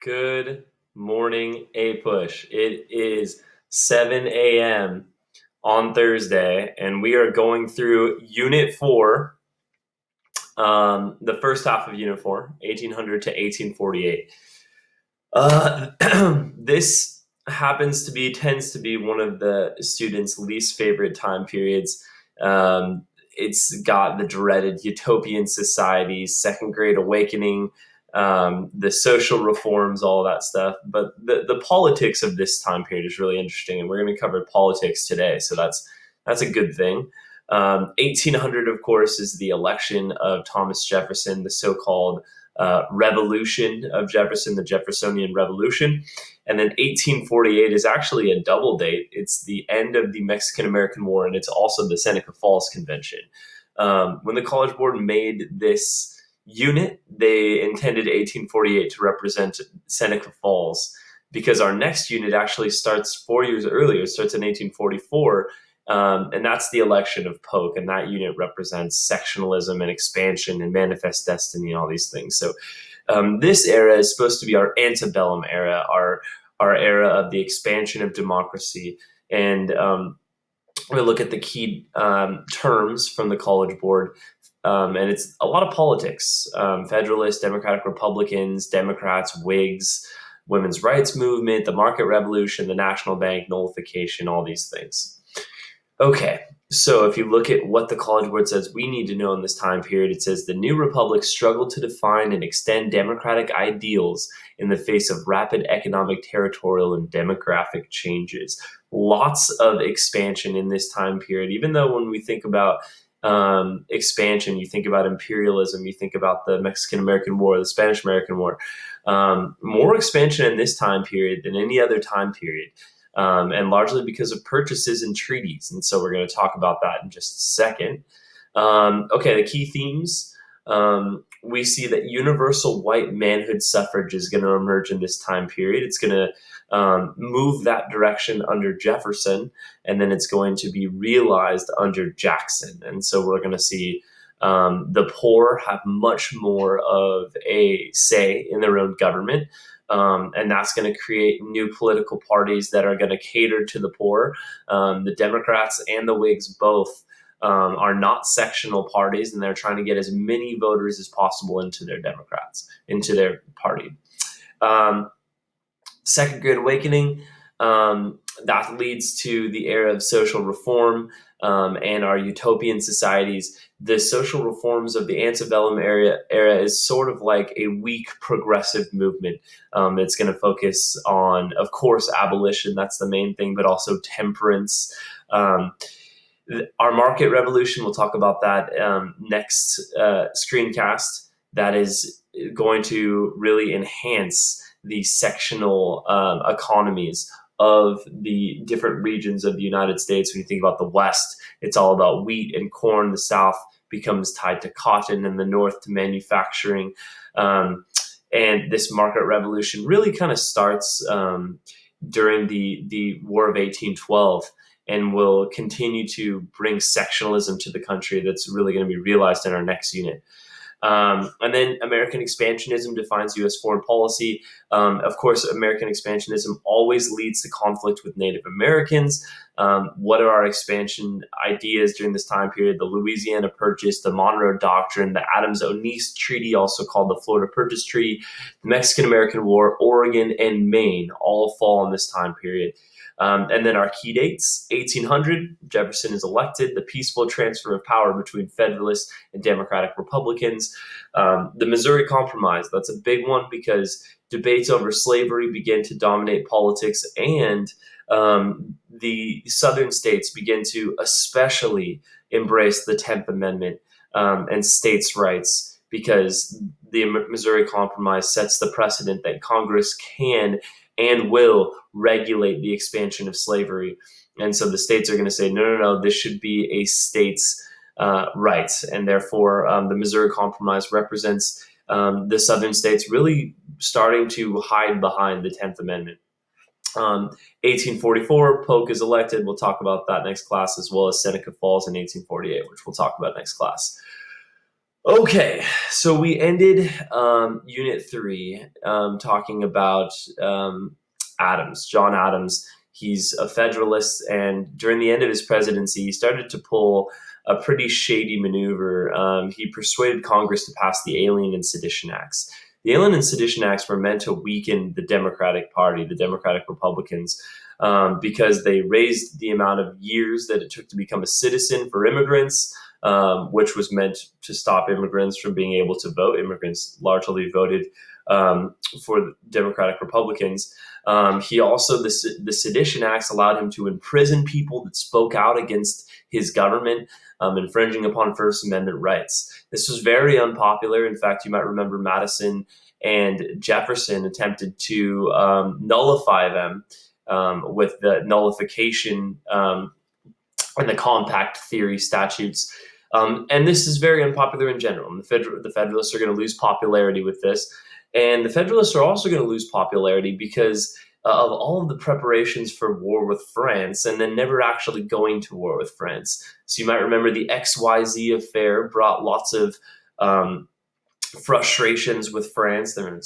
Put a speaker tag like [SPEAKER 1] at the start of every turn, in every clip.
[SPEAKER 1] Good morning, APUSH. It is 7 a.m. on Thursday, and we are going through Unit 4, the first half of Unit 4, 1800 to 1848. This tends to be one of the students' least favorite time periods. It's got the dreaded utopian societies, second great awakening, the social reforms, all that stuff. But the politics of this time period is really interesting, and we're going to cover politics today, so that's a good thing. 1800, of course, is the election of Thomas Jefferson, the so-called revolution of Jefferson, the Jeffersonian Revolution. And then 1848 is actually a double date. It's the end of the Mexican-American War, and it's also the Seneca Falls Convention. When the College Board made this unit, they intended 1848 to represent Seneca Falls, because our next unit actually starts 4 years earlier. It starts in 1844, and that's the election of Polk, and that unit represents sectionalism and expansion and manifest destiny and all these things. So this era is supposed to be our antebellum era, our era of the expansion of democracy. And we look at the key terms from the College Board, and it's a lot of politics: Federalists, Democratic Republicans, Democrats, Whigs, women's rights movement, the market revolution, the national bank, nullification, all these things. Okay, so if you look at what the College Board says we need to know in this time period, it says the new republic struggled to define and extend democratic ideals in the face of rapid economic, territorial, and demographic changes. Lots of expansion in this time period, even though when we think about expansion, you think about imperialism, you think about the Mexican-American War, the Spanish-American War. More expansion in this time period than any other time period. And largely because of purchases and treaties. And so we're going to talk about that in just a second. Okay, the key themes. We see that universal white manhood suffrage is going to emerge in this time period. It's going to move that direction under Jefferson, and then it's going to be realized under Jackson. And so we're going to see the poor have much more of a say in their own government. And that's going to create new political parties that are going to cater to the poor. The Democrats and the Whigs both are not sectional parties, and they're trying to get as many voters as possible into their party. Second Great Awakening, that leads to the era of social reform and our utopian societies. The social reforms of the antebellum era is sort of like a weak progressive movement. It's going to focus on, of course, abolition. That's the main thing, but also temperance. Our market revolution, we'll talk about that next screencast. That is going to really enhance the sectional economies of the different regions of the United States. When you think about the West, it's all about wheat and corn. The South becomes tied to cotton, and the North to manufacturing. And this market revolution really kind of starts during the War of 1812, and will continue to bring sectionalism to the country. That's really going to be realized in our next unit. And then American expansionism defines U.S. foreign policy. Of course, American expansionism always leads to conflict with Native Americans. What are our expansion ideas during this time period? The Louisiana Purchase, the Monroe Doctrine, the Adams-Onis Treaty, also called the Florida Purchase Treaty, the Mexican-American War, Oregon, and Maine all fall in this time period. And then our key dates: 1800, Jefferson is elected, the peaceful transfer of power between Federalists and Democratic Republicans. The Missouri Compromise, that's a big one because debates over slavery begin to dominate politics, and the southern states begin to especially embrace the 10th Amendment and states' rights, because the Missouri Compromise sets the precedent that Congress can and will regulate the expansion of slavery. And so the states are going to say, no, this should be a state's rights. And therefore, the Missouri Compromise represents the southern states really starting to hide behind the 10th Amendment. 1844, Polk is elected. We'll talk about that next class, as well as Seneca Falls in 1848, which we'll talk about next class. Okay, so we ended Unit 3 talking about Adams, John Adams. He's a Federalist, and during the end of his presidency, he started to pull a pretty shady maneuver. He persuaded Congress to pass the Alien and Sedition Acts. The Alien and Sedition Acts were meant to weaken the Democratic Party, the Democratic Republicans, because they raised the amount of years that it took to become a citizen for immigrants, which was meant to stop immigrants from being able to vote. Immigrants largely voted for Democratic Republicans. He also, the Sedition Acts allowed him to imprison people that spoke out against his government, infringing upon First Amendment rights. This was very unpopular. In fact, you might remember Madison and Jefferson attempted to nullify them with the nullification and the compact theory statutes. And this is very unpopular in general. And the Federalists are going to lose popularity with this. And the Federalists are also going to lose popularity because of all of the preparations for war with France and then never actually going to war with France. So you might remember the XYZ affair brought lots of frustrations with France. They're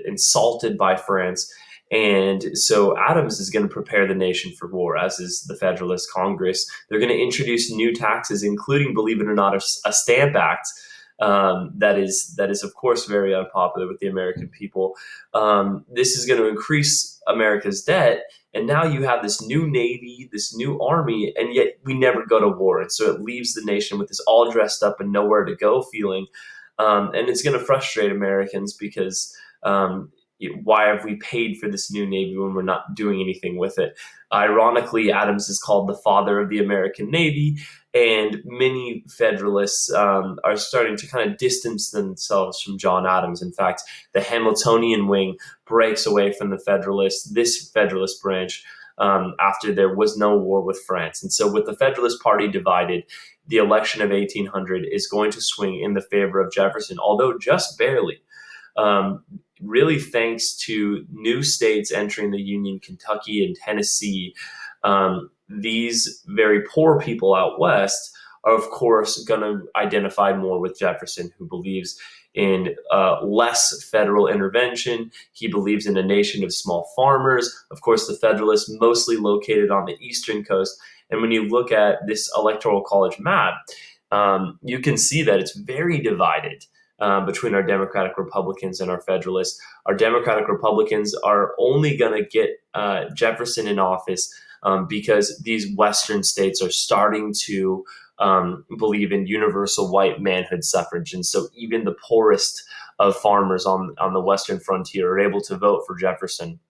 [SPEAKER 1] insulted by France. And so Adams is going to prepare the nation for war, as is the Federalist Congress. They're going to introduce new taxes, including, believe it or not, a Stamp Act. That is of course very unpopular with the American people. This is going to increase America's debt, and now you have this new navy, this new army, and yet we never go to war. And so it leaves the nation with this all dressed up and nowhere to go feeling. And it's going to frustrate Americans because why have we paid for this new Navy when we're not doing anything with it? Ironically, Adams is called the father of the American Navy, and many Federalists are starting to kind of distance themselves from John Adams. In fact, the Hamiltonian wing breaks away from this Federalist branch, after there was no war with France. And so, with the Federalist Party divided, the election of 1800 is going to swing in the favor of Jefferson, although just barely. Um, Really, thanks to new states entering the Union, Kentucky and Tennessee, these very poor people out west are, of course, going to identify more with Jefferson, who believes in less federal intervention. He believes in a nation of small farmers. Of course, the Federalists mostly located on the eastern coast. And when you look at this electoral college map, you can see that it's very divided between our Democratic Republicans and our Federalists. Our Democratic Republicans are only going to get Jefferson in office because these Western states are starting to believe in universal white manhood suffrage. And so even the poorest of farmers on the Western frontier are able to vote for Jefferson.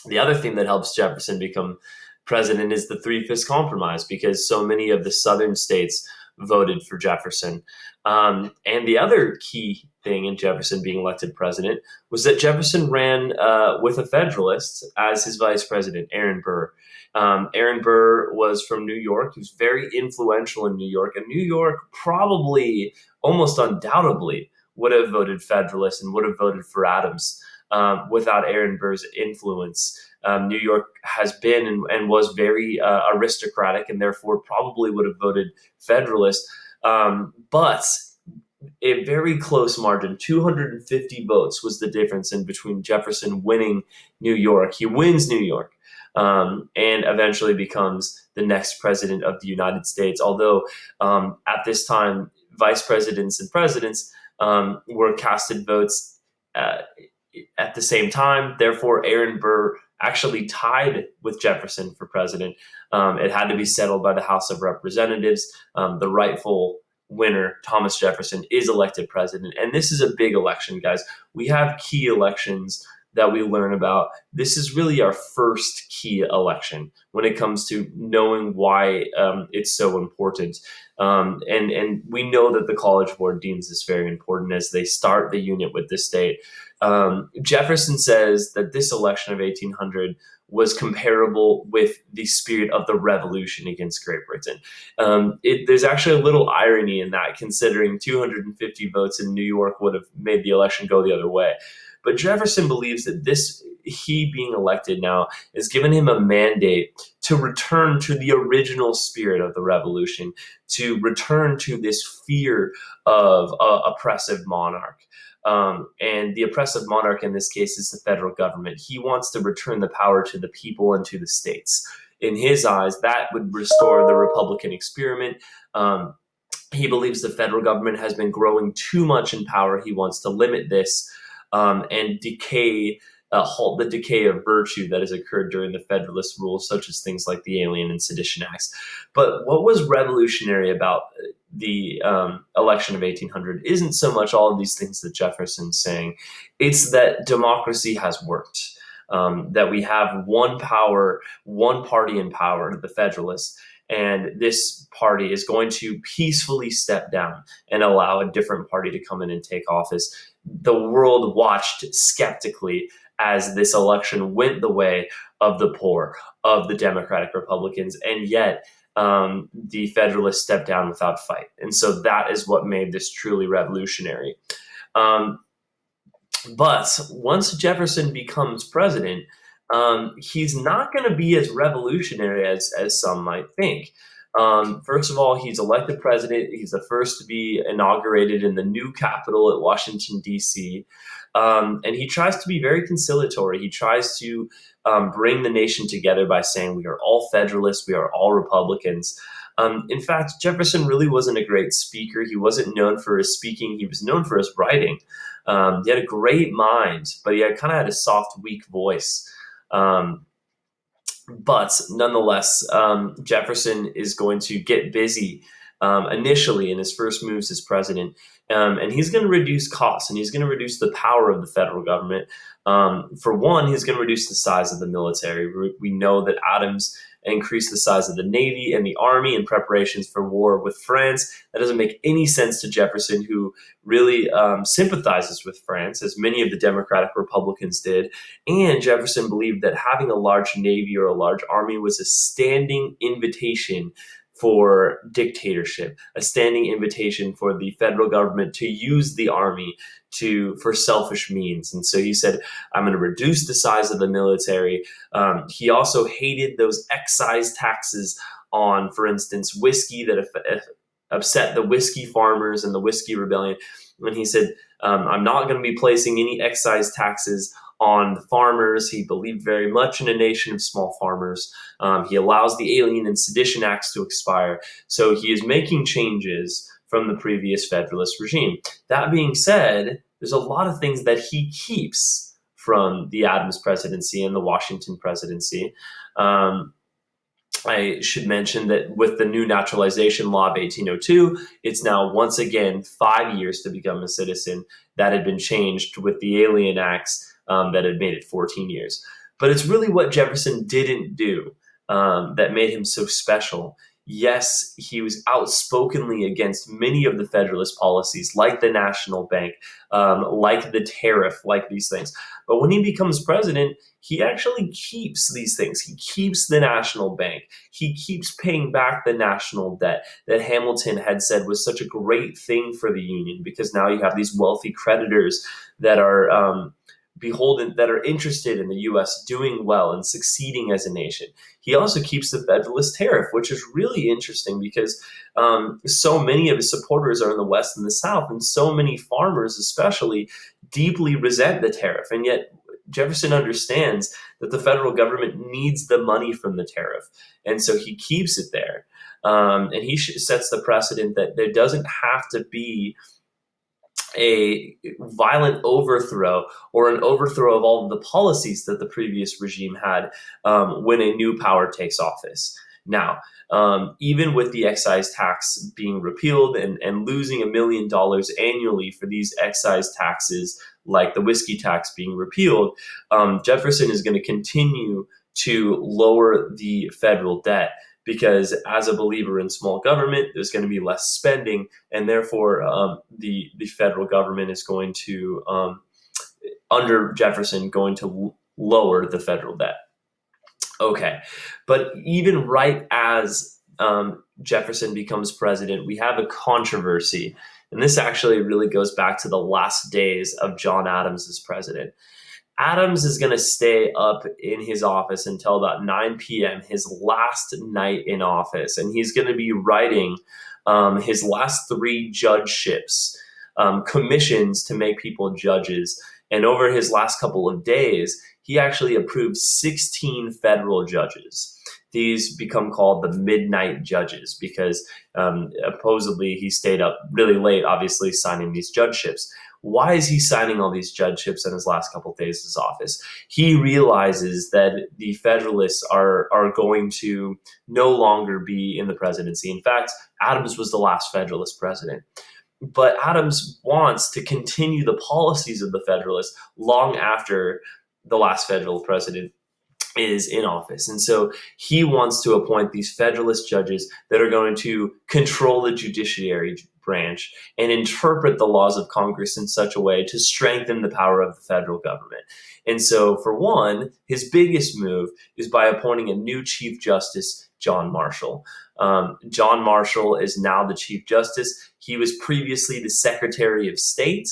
[SPEAKER 1] The other thing that helps Jefferson become president is the Three-Fifths Compromise, because so many of the southern states voted for Jefferson. And the other key thing in Jefferson being elected president was that Jefferson ran with a Federalist as his vice president, Aaron Burr. Aaron Burr was from New York. He was very influential in New York, and New York probably, almost undoubtedly, would have voted Federalist and would have voted for Adams without Aaron Burr's influence. New York has been and was very aristocratic, and therefore probably would have voted Federalist. But a very close margin, 250 votes, was the difference in between Jefferson winning New York. He wins New York, and eventually becomes the next president of the United States. Although at this time, vice presidents and presidents were casted votes at the same time. Therefore, Aaron Burr actually tied with Jefferson for president. It had to be settled by the House of Representatives. The rightful winner, Thomas Jefferson, is elected president. And this is a big election, guys. We have key elections that we learn about. This is really our first key election when it comes to knowing why it's so important. And we know that the College Board deems this very important as they start the union with the state. Jefferson says that this election of 1800 was comparable with the spirit of the revolution against Great Britain. There's actually a little irony in that, considering 250 votes in New York would have made the election go the other way. But Jefferson believes that this he being elected now has given him a mandate to return to the original spirit of the revolution, to return to this fear of oppressive monarch. And the oppressive monarch in this case is the federal government. He wants to return the power to the people and to the states. In his eyes, that would restore the Republican experiment. He believes the federal government has been growing too much in power. He wants to limit this and halt the decay of virtue that has occurred during the Federalist rule, such as things like the Alien and Sedition Acts. But what was revolutionary about the election of 1800 isn't so much all of these things that Jefferson's saying, it's that democracy has worked. That we have one power, one party in power, the Federalists, and this party is going to peacefully step down and allow a different party to come in and take office. The world watched skeptically as this election went the way of the poor, of the Democratic Republicans, and yet the Federalists stepped down without fight. And so that is what made this truly revolutionary. But once Jefferson becomes president, he's not going to be as revolutionary as some might think. First of all, he's elected president. He's the first to be inaugurated in the new Capitol at Washington, D.C. And he tries to be very conciliatory. He tries to bring the nation together by saying we are all Federalists, we are all Republicans. In fact, Jefferson really wasn't a great speaker. He wasn't known for his speaking. He was known for his writing. He had a great mind, but he kind of had a soft, weak voice. But nonetheless, Jefferson is going to get busy initially in his first moves as president, and he's going to reduce costs and he's going to reduce the power of the federal government. For one, he's going to reduce the size of the military. We know that Adams increased the size of the Navy and the Army in preparations for war with France. That doesn't make any sense to Jefferson, who really sympathizes with France, as many of the Democratic Republicans did. And Jefferson believed that having a large Navy or a large Army was a standing invitation for dictatorship, a standing invitation for the federal government to use the army for selfish means. And so he said, I'm going to reduce the size of the military. He also hated those excise taxes on, for instance, whiskey that upset the whiskey farmers and the whiskey rebellion. And he said, I'm not going to be placing any excise taxes on the farmers. He believed very much in a nation of small farmers. He allows the Alien and Sedition Acts to expire. So he is making changes from the previous Federalist regime. That being said, there's a lot of things that he keeps from the Adams presidency and the Washington presidency. I should mention that with the new naturalization law of 1802, it's now once again 5 years to become a citizen. That had been changed with the Alien Acts that had made it 14 years. But it's really what Jefferson didn't do that made him so special. Yes, he was outspokenly against many of the Federalist policies, like the National Bank, like the tariff, like these things. But when he becomes president, he actually keeps these things. He keeps the National Bank. He keeps paying back the national debt that Hamilton had said was such a great thing for the Union, because now you have these wealthy creditors that are beholden, that are interested in the U.S. doing well and succeeding as a nation. He also keeps the Federalist tariff, which is really interesting because so many of his supporters are in the West and the South, and so many farmers especially deeply resent the tariff. And yet Jefferson understands that the federal government needs the money from the tariff, and so he keeps it there. And he sets the precedent that there doesn't have to be a violent overthrow or an overthrow of all of the policies that the previous regime had when a new power takes office. Now, even with the excise tax being repealed and losing $1 million annually for these excise taxes, like the whiskey tax being repealed, Jefferson is going to continue to lower the federal debt, because as a believer in small government, there's going to be less spending, and therefore the federal government is going to, under Jefferson, going to lower the federal debt. Okay, but even right as Jefferson becomes president, we have a controversy, and this actually really goes back to the last days of John Adams as president. Adams is going to stay up in his office until about 9 p.m., his last night in office, and he's going to be writing his last three judgeships, commissions to make people judges. And over his last couple of days, he actually approved 16 federal judges. These become called the midnight judges because supposedly he stayed up really late, obviously, signing these judgeships. Why is he signing all these judgeships in his last couple of days of his office? He realizes that the Federalists are going to no longer be in the presidency. In fact, Adams was the last Federalist president. But Adams wants to continue the policies of the Federalists long after the last federal president is in office. And so he wants to appoint these Federalist judges that are going to control the judiciary branch and interpret the laws of Congress in such a way to strengthen the power of the federal government. And so, for one, his biggest move is by appointing a new Chief Justice, John Marshall. John Marshall is now the Chief Justice. He was previously the Secretary of State.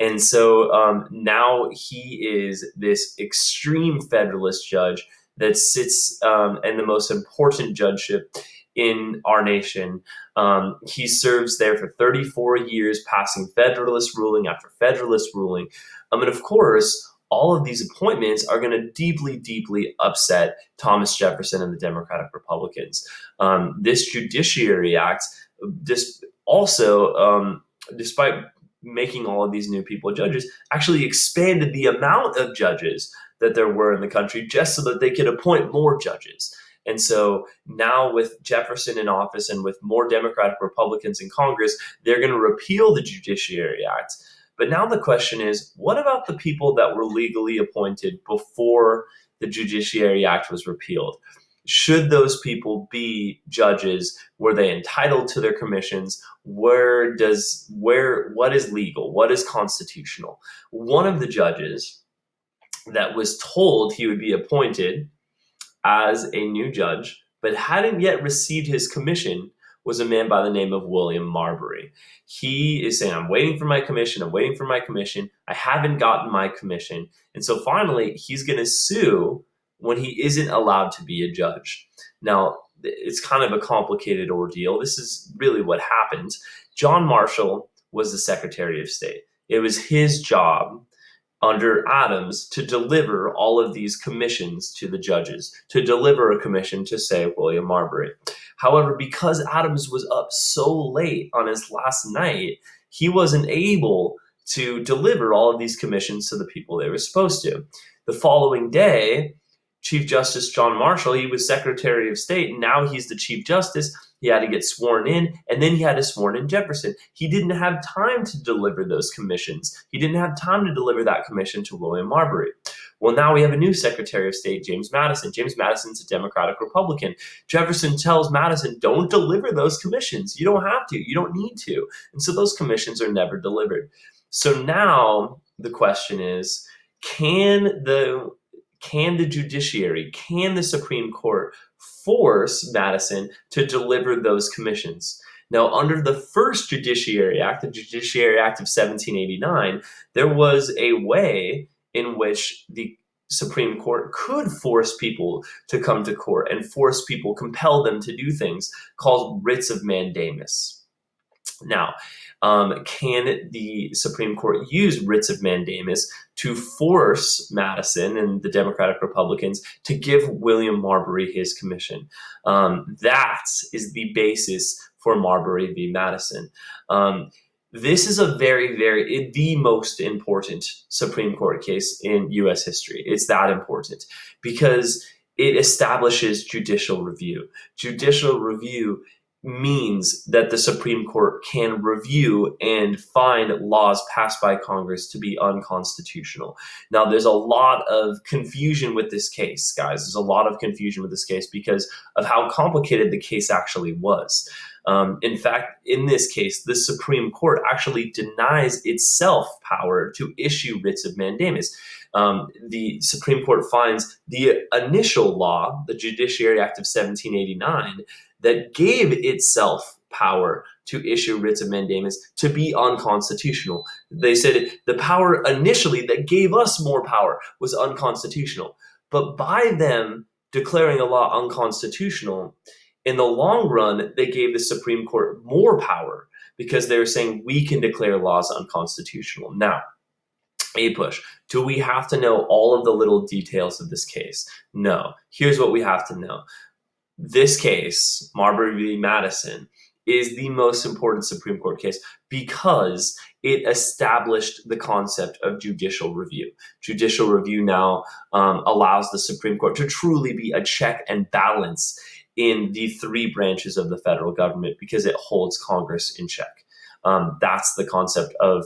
[SPEAKER 1] And so now he is this extreme Federalist judge that sits in the most important judgeship in our nation. He serves there for 34 years, passing Federalist ruling after Federalist ruling. And of course, all of these appointments are going to deeply, deeply upset Thomas Jefferson and the Democratic Republicans. This Judiciary Act, despite making all of these new people judges, actually expanded the amount of judges that there were in the country just so that they could appoint more judges. And so now with Jefferson in office and with more Democratic Republicans in Congress, they're going to repeal the Judiciary Act. But now the question is, what about the people that were legally appointed before the Judiciary Act was repealed? Should those people be judges? Were they entitled to their commissions? What is legal? What is constitutional? One of the judges that was told he would be appointed as a new judge, but hadn't yet received his commission, was a man by the name of William Marbury. He is saying, I'm waiting for my commission. I'm waiting for my commission. I haven't gotten my commission. And so finally, he's going to sue when he isn't allowed to be a judge. Now, it's kind of a complicated ordeal. This is really what happened. John Marshall was the Secretary of State. It was his job under Adams to deliver all of these commissions to the judges, to deliver a commission to, say, William Marbury. However, because Adams was up so late on his last night, he wasn't able to deliver all of these commissions to the people they were supposed to. The following day, Chief Justice John Marshall, he was Secretary of State, and now he's the Chief Justice. He had to get sworn in, and then he had to sworn in Jefferson. He didn't have time to deliver those commissions. He didn't have time to deliver that commission to William Marbury. Well, now we have a new Secretary of State, James Madison. James Madison's a Democratic Republican. Jefferson tells Madison, don't deliver those commissions. You don't have to. You don't need to. And so those commissions are never delivered. So now the question is, can the judiciary, can the Supreme Court force Madison to deliver those commissions? Now, under the first Judiciary Act, the Judiciary Act of 1789, there was a way in which the Supreme Court could force people to come to court and compel them to do things called writs of mandamus. Now, can the Supreme Court use writs of mandamus to force Madison and the Democratic Republicans to give William Marbury his commission? That is the basis for Marbury v. Madison. This is the most important Supreme Court case in U.S. history. It's that important because it establishes judicial review. Judicial review means that the Supreme Court can review and find laws passed by Congress to be unconstitutional. Now, there's a lot of confusion with this case, guys. There's a lot of confusion with this case because of how complicated the case actually was. In fact, in this case, the Supreme Court actually denies itself power to issue writs of mandamus. The Supreme Court finds the initial law, the Judiciary Act of 1789, that gave itself power to issue writs of mandamus to be unconstitutional. They said the power initially that gave us more power was unconstitutional. But by them declaring a law unconstitutional, in the long run, they gave the Supreme Court more power because they were saying we can declare laws unconstitutional. Now, APUSH, do we have to know all of the little details of this case? No. Here's what we have to know. This case, Marbury v. Madison, is the most important Supreme Court case because it established the concept of judicial review. Judicial review now allows the Supreme Court to truly be a check and balance in the three branches of the federal government because it holds Congress in check. That's the concept of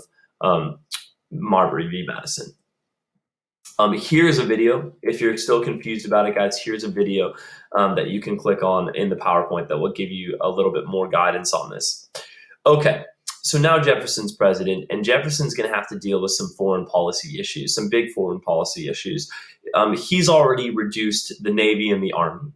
[SPEAKER 1] Marbury v. Madison. Here's a video. If you're still confused about it, guys, here's a video that you can click on in the PowerPoint that will give you a little bit more guidance on this. Okay, so now Jefferson's president, and Jefferson's going to have to deal with some foreign policy issues, some big foreign policy issues. He's already reduced the Navy and the Army.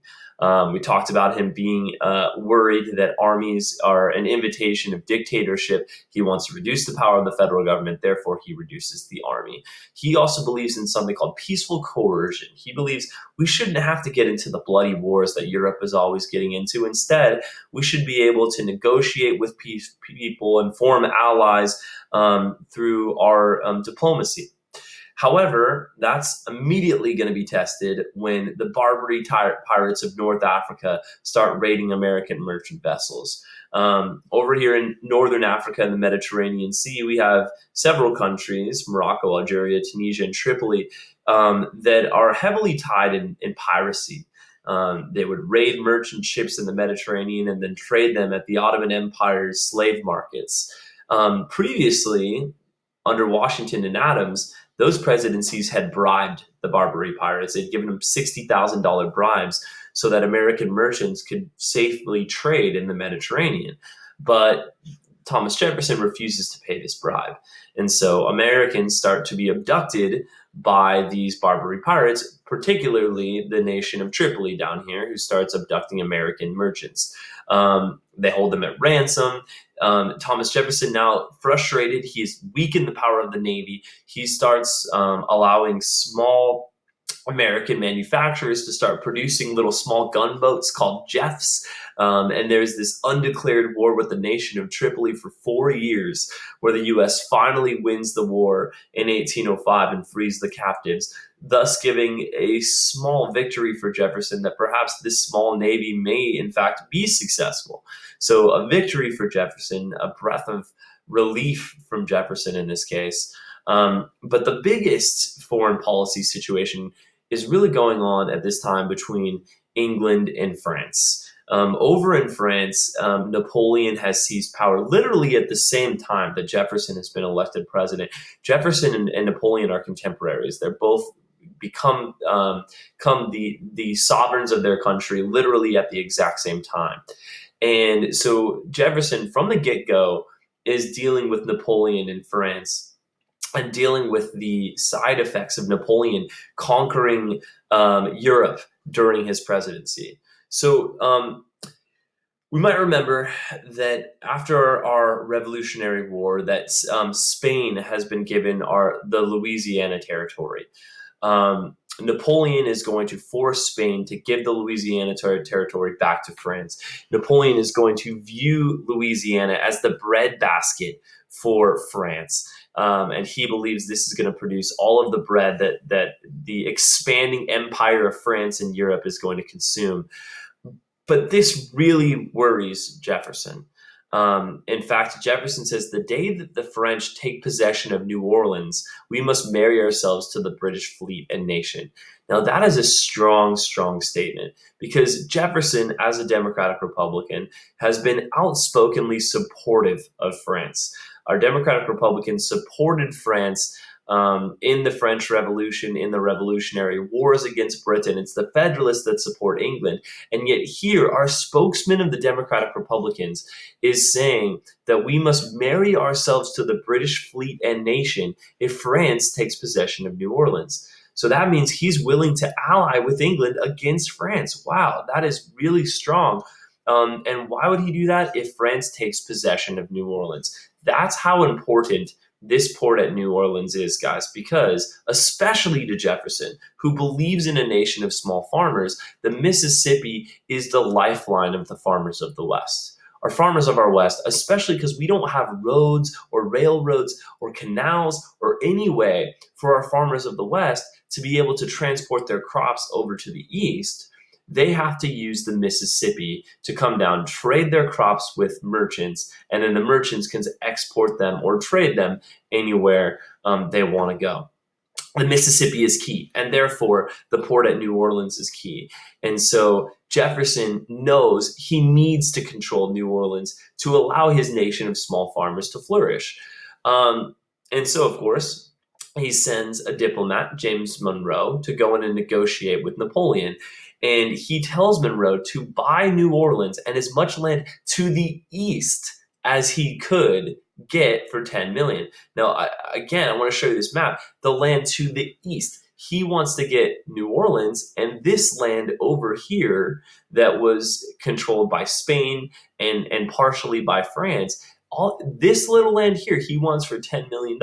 [SPEAKER 1] We talked about him being worried that armies are an invitation of dictatorship. He wants to reduce the power of the federal government, therefore he reduces the army. He also believes in something called peaceful coercion. He believes we shouldn't have to get into the bloody wars that Europe is always getting into. Instead, we should be able to negotiate with people and form allies through our diplomacy. However, that's immediately going to be tested when the Barbary pirates of North Africa start raiding American merchant vessels. Over here in Northern Africa and the Mediterranean Sea, we have several countries, Morocco, Algeria, Tunisia, and Tripoli, that are heavily tied in piracy. They would raid merchant ships in the Mediterranean and then trade them at the Ottoman Empire's slave markets. Previously, under Washington and Adams, those presidencies had bribed the Barbary pirates. They'd given them $60,000 bribes so that American merchants could safely trade in the Mediterranean. But Thomas Jefferson refuses to pay this bribe. And so Americans start to be abducted by these Barbary pirates, particularly the nation of Tripoli down here, who starts abducting American merchants. They hold them at ransom. Thomas Jefferson, now frustrated, he's weakened the power of the Navy. He starts allowing small American manufacturers to start producing little small gunboats called Jeffs. And there's this undeclared war with the nation of Tripoli for 4 years, where the U.S. finally wins the war in 1805 and frees the captives, thus giving a small victory for Jefferson that perhaps this small navy may in fact be successful. So a victory for Jefferson, a breath of relief from Jefferson in this case. But the biggest foreign policy situation is really going on at this time between England and France. Over in France, Napoleon has seized power literally at the same time that Jefferson has been elected president. Jefferson and Napoleon are contemporaries. They're both become the sovereigns of their country literally at the exact same time. And so Jefferson, from the get-go, is dealing with Napoleon in France and dealing with the side effects of Napoleon conquering Europe during his presidency. So we might remember that after our Revolutionary War, that Spain has been given the Louisiana Territory. Napoleon is going to force Spain to give the Louisiana territory back to France. Napoleon is going to view Louisiana as the breadbasket for France. And he believes this is going to produce all of the bread that the expanding empire of France and Europe is going to consume. But this really worries Jefferson. In fact, Jefferson says the day that the French take possession of New Orleans, we must marry ourselves to the British fleet and nation. Now, that is a strong, strong statement because Jefferson, as a Democratic Republican, has been outspokenly supportive of France. Our Democratic Republicans supported France in the French Revolution, in the Revolutionary Wars against Britain. It's the Federalists that support England. And yet here, our spokesman of the Democratic Republicans is saying that we must marry ourselves to the British fleet and nation if France takes possession of New Orleans. So that means he's willing to ally with England against France. Wow, that is really strong. And why would he do that? If France takes possession of New Orleans. That's how important this port at New Orleans is, guys, because especially to Jefferson, who believes in a nation of small farmers, the Mississippi is the lifeline of the farmers of the West. Our farmers of our West, especially because we don't have roads or railroads or canals or any way for our farmers of the West to be able to transport their crops over to the East. They have to use the Mississippi to come down, trade their crops with merchants, and then the merchants can export them or trade them anywhere they want to go. The Mississippi is key, and therefore the port at New Orleans is key. And so Jefferson knows he needs to control New Orleans to allow his nation of small farmers to flourish. And so, of course, he sends a diplomat, James Monroe, to go in and negotiate with Napoleon. And he tells Monroe to buy New Orleans and as much land to the east as he could get for 10 million. Now, I want to show you this map. The land to the east. He wants to get New Orleans and this land over here that was controlled by Spain and partially by France. All this little land here, he wants for $10 million.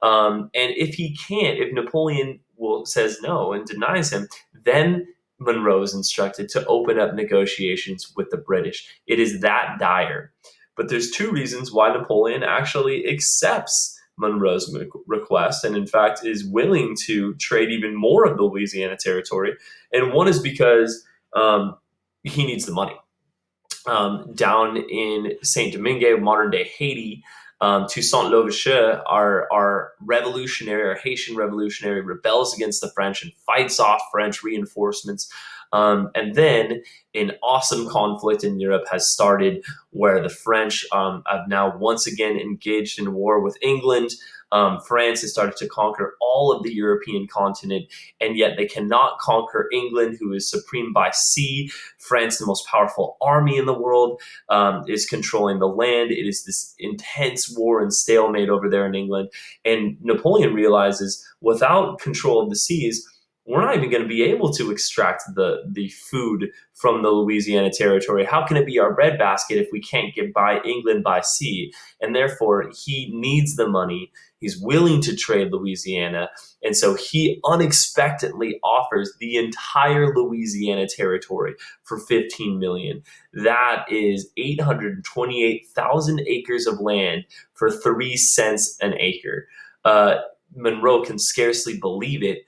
[SPEAKER 1] And if he can't, if Napoleon says no and denies him, then Monroe is instructed to open up negotiations with the British. It is that dire. But there's two reasons why Napoleon actually accepts Monroe's request and, in fact, is willing to trade even more of the Louisiana Territory. And one is because he needs the money. Down in Saint Domingue, modern day Haiti, Toussaint Louverture, our revolutionary, our Haitian revolutionary, rebels against the French and fights off French reinforcements. And then an awesome conflict in Europe has started where the French have now once again engaged in war with England. France has started to conquer all of the European continent, and yet they cannot conquer England, who is supreme by sea. France, the most powerful army in the world, is controlling the land. It is this intense war and stalemate over there in England. And Napoleon realizes without control of the seas, we're not even going to be able to extract the food from the Louisiana Territory. How can it be our breadbasket if we can't get by England by sea? And therefore, he needs the money. He's willing to trade Louisiana. And so he unexpectedly offers the entire Louisiana Territory for $15 million. That is 828,000 acres of land for 3 cents an acre. Monroe can scarcely believe it.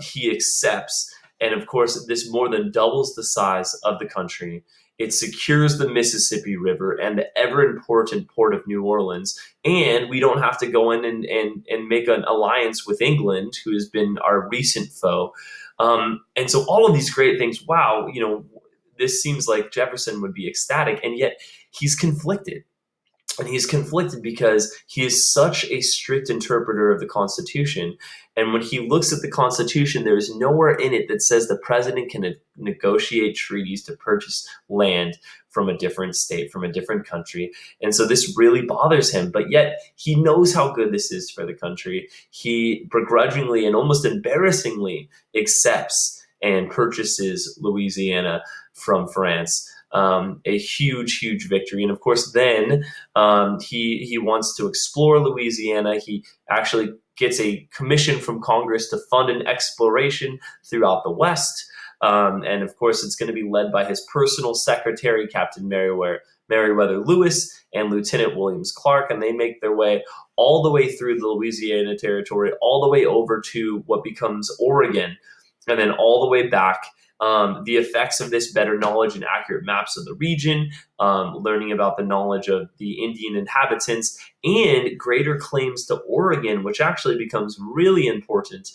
[SPEAKER 1] He accepts. And of course, this more than doubles the size of the country. It secures the Mississippi River and the ever important port of New Orleans. And we don't have to go in and make an alliance with England, who has been our recent foe. And so all of these great things, wow, this seems like Jefferson would be ecstatic. And yet he's conflicted. And he's conflicted because he is such a strict interpreter of the Constitution. And when he looks at the Constitution, there is nowhere in it that says the president can negotiate treaties to purchase land from a different state, from a different country. And so this really bothers him. But yet he knows how good this is for the country. He begrudgingly and almost embarrassingly accepts and purchases Louisiana from France. A huge victory. And of course, then he wants to explore Louisiana. He actually gets a commission from Congress to fund an exploration throughout the West. And of course, it's going to be led by his personal secretary, Captain Meriwether Lewis, and Lieutenant Williams Clark. And they make their way all the way through the Louisiana Territory, all the way over to what becomes Oregon, and then all the way back. The effects of this: better knowledge and accurate maps of the region, learning about the knowledge of the Indian inhabitants, and greater claims to Oregon, which actually becomes really important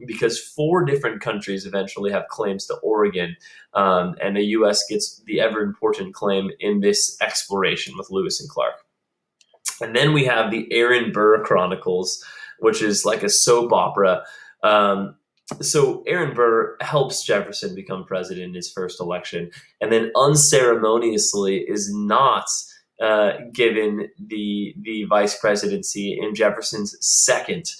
[SPEAKER 1] because 4 different countries eventually have claims to Oregon, and the U.S. gets the ever important claim in this exploration with Lewis and Clark. And then we have the Aaron Burr Chronicles, which is like a soap opera. So Aaron Burr helps Jefferson become president in his first election, and then unceremoniously is not given the vice presidency in Jefferson's second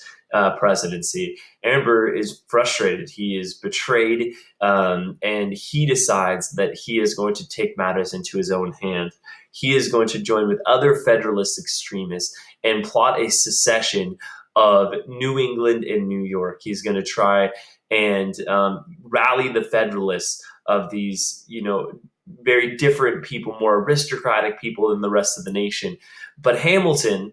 [SPEAKER 1] presidency. Aaron Burr is frustrated. He is betrayed, and he decides that he is going to take matters into his own hand. He is going to join with other Federalist extremists and plot a secession of New England and New York. He's going to try and rally the Federalists of these, very different people, more aristocratic people than the rest of the nation. But Hamilton,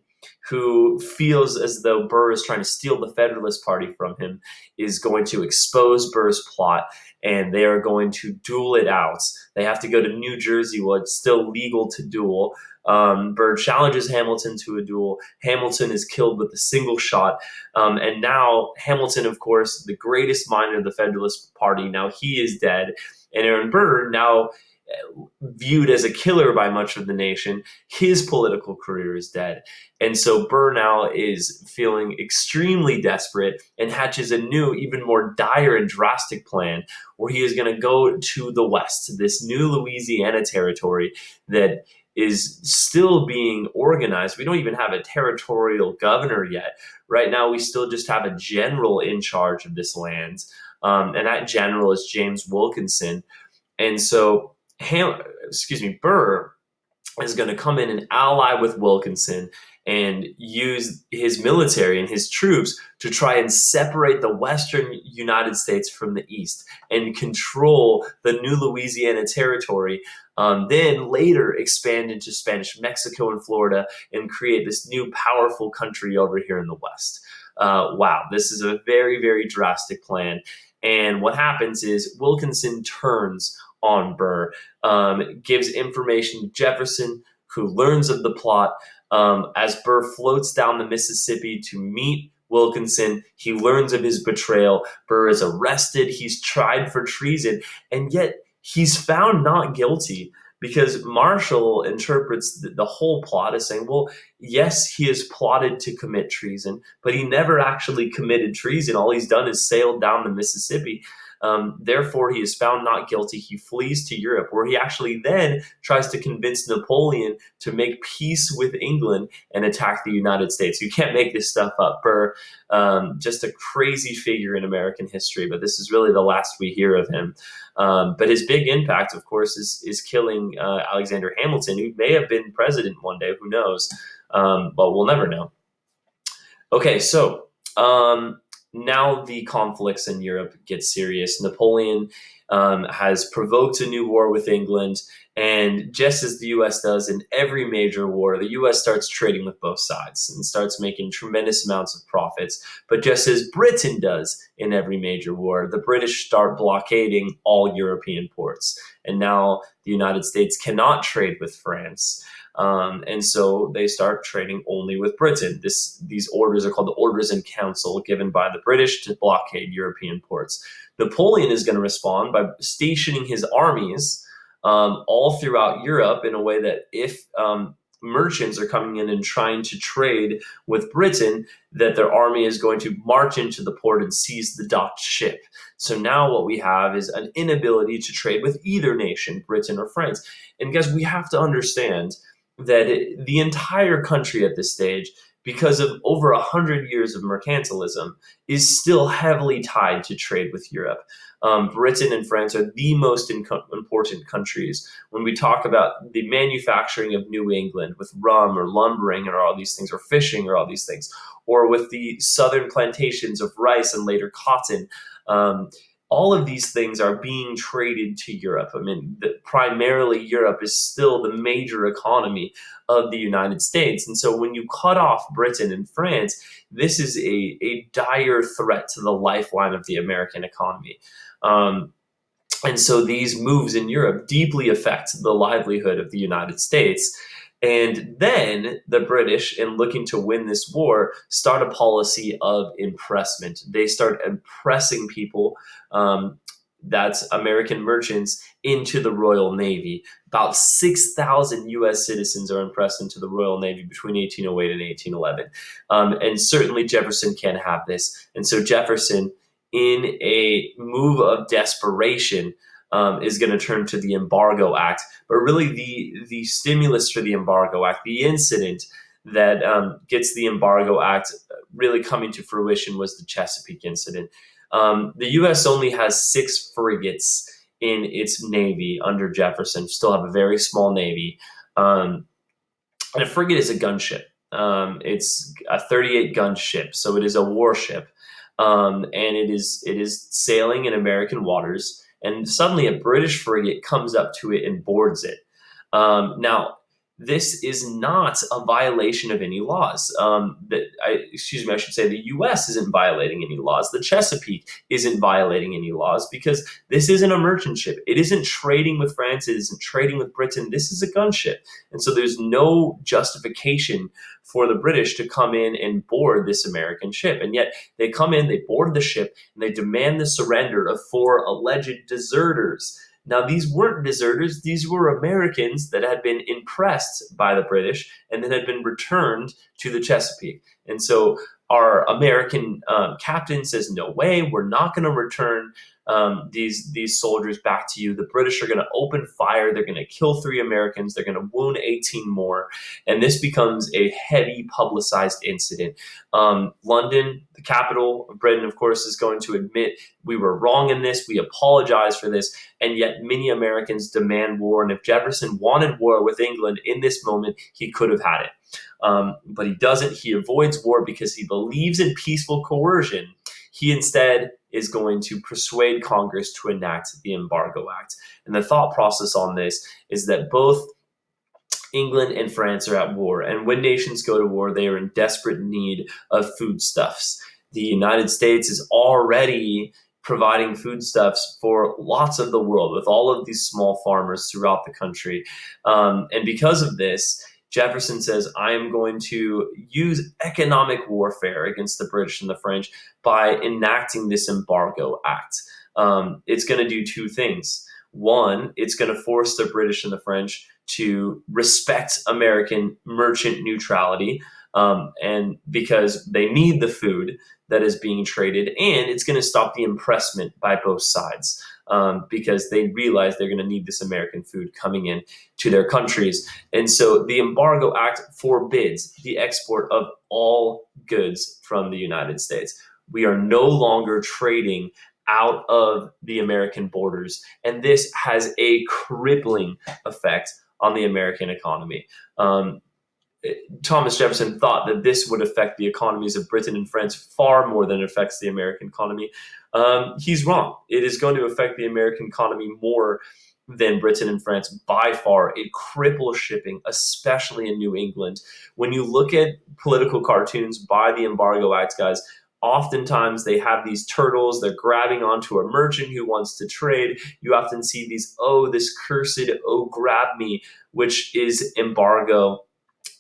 [SPEAKER 1] who feels as though Burr is trying to steal the Federalist Party from him, is going to expose Burr's plot, and they are going to duel it out. They have to go to New Jersey while it's still legal to duel. Burr challenges Hamilton to a duel. Hamilton is killed with a single shot. And now Hamilton, of course, the greatest mind of the Federalist Party, now he is dead. And Aaron Burr, now viewed as a killer by much of the nation, his political career is dead. And so Burr now is feeling extremely desperate and hatches a new, even more dire and drastic plan where he is going to go to the West, to this new Louisiana territory that is still being organized. We don't even have a territorial governor yet. Right now, we still just have a general in charge of this land. And that general is James Wilkinson. And so Burr is going to come in and ally with Wilkinson and use his military and his troops to try and separate the western United States from the east and control the new Louisiana territory. Then later expand into Spanish Mexico and Florida and create this new powerful country over here in the West. Wow, this is a very, very drastic plan. And what happens is Wilkinson turns on Burr, gives information to Jefferson, who learns of the plot. As Burr floats down the Mississippi to meet Wilkinson, he learns of his betrayal. Burr is arrested. He's tried for treason, and yet he's found not guilty because Marshall interprets the whole plot as saying, well, yes, he has plotted to commit treason, but he never actually committed treason. All he's done is sailed down the Mississippi. Therefore, he is found not guilty. He flees to Europe, where he actually then tries to convince Napoleon to make peace with England and attack the United States. You can't make this stuff up. Burr, just a crazy figure in American history, but this is really the last we hear of him. But his big impact, of course, is killing Alexander Hamilton, who may have been president one day. Who knows? But we'll never know. Okay, so now the conflicts in Europe get serious. Napoleon has provoked a new war with England, and just as the U.S. does in every major war, the U.S. starts trading with both sides and starts making tremendous amounts of profits. But just as Britain does in every major war, the British start blockading all European ports, and now the United States cannot trade with France. And so they start trading only with Britain. These orders are called the Orders in Council, given by the British to blockade European ports. Napoleon is going to respond by stationing his armies all throughout Europe in a way that if merchants are coming in and trying to trade with Britain, that their army is going to march into the port and seize the docked ship. So now what we have is an inability to trade with either nation, Britain or France. And guys, we have to understand that the entire country at this stage, because of over 100 years of mercantilism, is still heavily tied to trade with Europe. Britain and France are the most important countries when we talk about the manufacturing of New England with rum or lumbering or all these things, or fishing or all these things, or with the southern plantations of rice and later cotton. All of these things are being traded to Europe. I mean, primarily Europe is still the major economy of the United States. And so when you cut off Britain and France, this is a dire threat to the lifeline of the American economy. And so these moves in Europe deeply affect the livelihood of the United States. And then the British, in looking to win this war, start a policy of impressment. They start impressing people, that's American merchants, into the Royal Navy. About 6,000 U.S. citizens are impressed into the Royal Navy between 1808 and 1811. And certainly Jefferson can't have this. And so Jefferson, in a move of desperation, is going to turn to the Embargo Act. But really the stimulus for the Embargo Act, the incident that gets the Embargo Act really coming to fruition was the Chesapeake incident. The U.S. only has 6 frigates in its navy under Jefferson. Still have a very small navy. Um, and a frigate is a gunship. It's a 38 gun ship, so it is a warship, and it is sailing in American waters. And suddenly, a British frigate comes up to it and boards it. Now, this is not a violation of any laws. Excuse me, I should say the U.S. isn't violating any laws. The Chesapeake isn't violating any laws because this isn't a merchant ship. It isn't trading with France. It isn't trading with Britain. This is a gunship. And so there's no justification for the British to come in and board this American ship. And yet they come in, they board the ship, and they demand the surrender of 4 alleged deserters. Now, these weren't deserters, these were Americans that had been impressed by the British and that had been returned to the Chesapeake. And so our American captain says, no way, we're not going to return these soldiers back to you. The British are going to open fire. They're going to kill 3 Americans. They're going to wound 18 more. And this becomes a heavy publicized incident. London, the capital of Britain, of course, is going to admit we were wrong in this. We apologize for this. And yet many Americans demand war. And if Jefferson wanted war with England in this moment, he could have had it. But he doesn't. He avoids war because he believes in peaceful coercion. He instead is going to persuade Congress to enact the Embargo Act. And the thought process on this is that both England and France are at war. And when nations go to war, they are in desperate need of foodstuffs. The United States is already providing foodstuffs for lots of the world with all of these small farmers throughout the country. And because of this, Jefferson says, I am going to use economic warfare against the British and the French by enacting this Embargo Act. It's going to do 2 things. One, it's going to force the British and the French to respect American merchant neutrality, and because they need the food that is being traded, and it's going to stop the impressment by both sides. Because they realize they're going to need this American food coming in to their countries. And so the Embargo Act forbids the export of all goods from the United States. We are no longer trading out of the American borders. And this has a crippling effect on the American economy. Thomas Jefferson thought that this would affect the economies of Britain and France far more than it affects the American economy. He's wrong. It is going to affect the American economy more than Britain and France by far. It cripples shipping, especially in New England. When you look at political cartoons by the Embargo Act guys, oftentimes they have these turtles. They're grabbing onto a merchant who wants to trade. You often see these, oh, this cursed, oh, grab me, which is embargo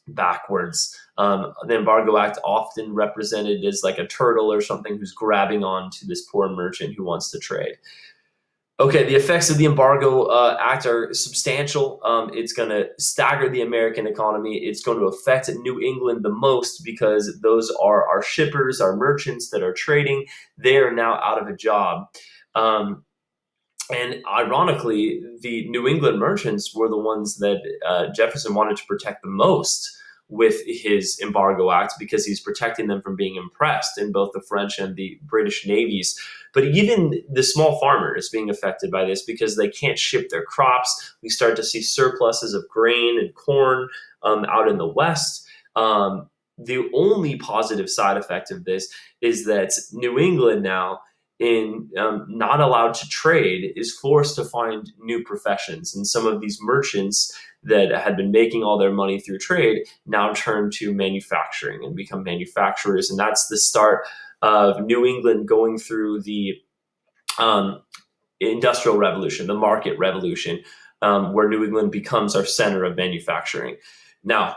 [SPEAKER 1] backwards. The Embargo Act often represented as like a turtle or something who's grabbing on to this poor merchant who wants to trade. Okay, the effects of the Embargo Act are substantial. It's going to stagger the American economy. It's going to affect New England the most because those are our shippers, our merchants that are trading. They are now out of a job. And ironically, the New England merchants were the ones that Jefferson wanted to protect the most with his Embargo Act because he's protecting them from being impressed in both the French and the British navies. But even the small farmer is being affected by this because they can't ship their crops. We start to see surpluses of grain and corn out in the West. The only positive side effect of this is that New England now, in not allowed to trade, is forced to find new professions. And some of these merchants that had been making all their money through trade now turn to manufacturing and become manufacturers. And that's the start of New England going through the industrial revolution, the market revolution, where New England becomes our center of manufacturing. Now,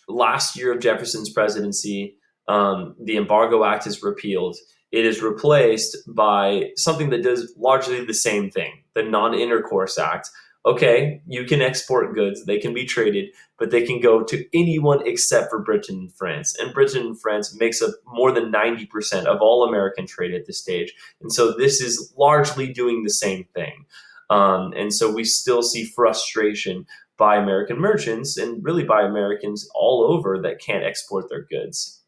[SPEAKER 1] last year of Jefferson's presidency, the Embargo Act is repealed. It is replaced by something that does largely the same thing, the Non-Intercourse Act. Okay, you can export goods, they can be traded, but they can go to anyone except for Britain and France. And Britain and France makes up more than 90% of all American trade at this stage. And so this is largely doing the same thing. And so we still see frustration by American merchants and really by Americans all over that can't export their goods.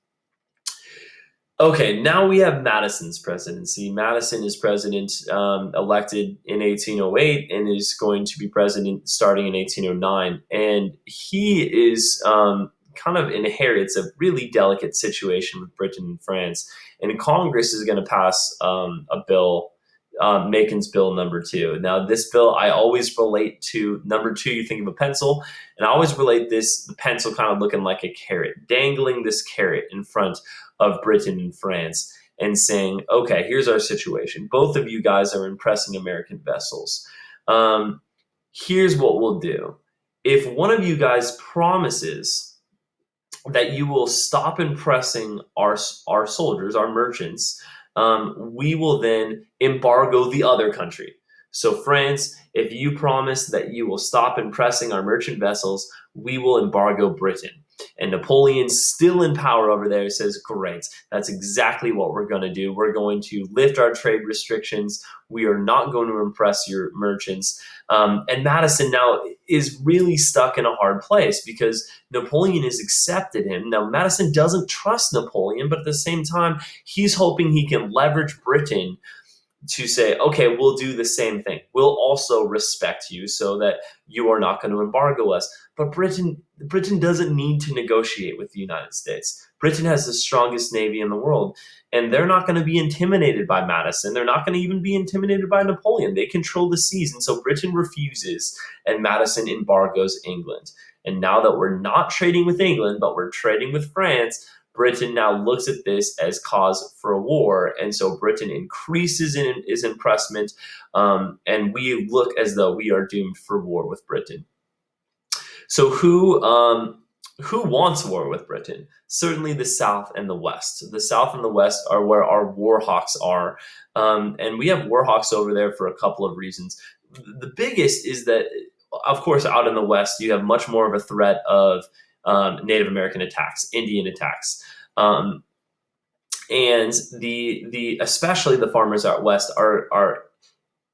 [SPEAKER 1] Okay, now we have Madison's presidency. Madison is president elected in 1808 and is going to be president starting in 1809. And he is kind of inherits a really delicate situation with Britain and France. And Congress is going to pass a bill, Macon's Bill number two. Now, this bill I always relate to number two. You think of a pencil, and I always relate the pencil kind of looking like a carrot, dangling this carrot in front of Britain and France and saying, okay, here's our situation. Both of you guys are impressing American vessels. Um, Here's what we'll do. If one of you guys promises that you will stop impressing our soldiers, our merchants, we will then embargo the other country. So, France, if you promise that you will stop impressing our merchant vessels, we will embargo Britain. And Napoleon's still in power over there, says, great, that's exactly what we're going to do. We're going to lift our trade restrictions. We are not going to impress your merchants. And Madison now is really stuck in a hard place because Napoleon has accepted him. Now, Madison doesn't trust Napoleon, but at the same time, he's hoping he can leverage Britain to say, okay, we'll do the same thing. We'll also respect you so that you are not going to embargo us. But Britain doesn't need to negotiate with the United States. Britain has the strongest navy in the world, and they're not going to be intimidated by Madison. They're not going to even be intimidated by Napoleon. They control the seas, and so Britain refuses, and Madison embargoes England. And now that we're not trading with England, but we're trading with France, Britain now looks at this as cause for a war, and so Britain increases in its impressment, and we look as though we are doomed for war with Britain. So who wants war with Britain? Certainly the South and the West. The South and the West are where our war hawks are, and we have war hawks over there for a couple of reasons. The biggest is that, of course, out in the West, you have much more of a threat of Native American attacks, Indian attacks, and the especially the farmers out west are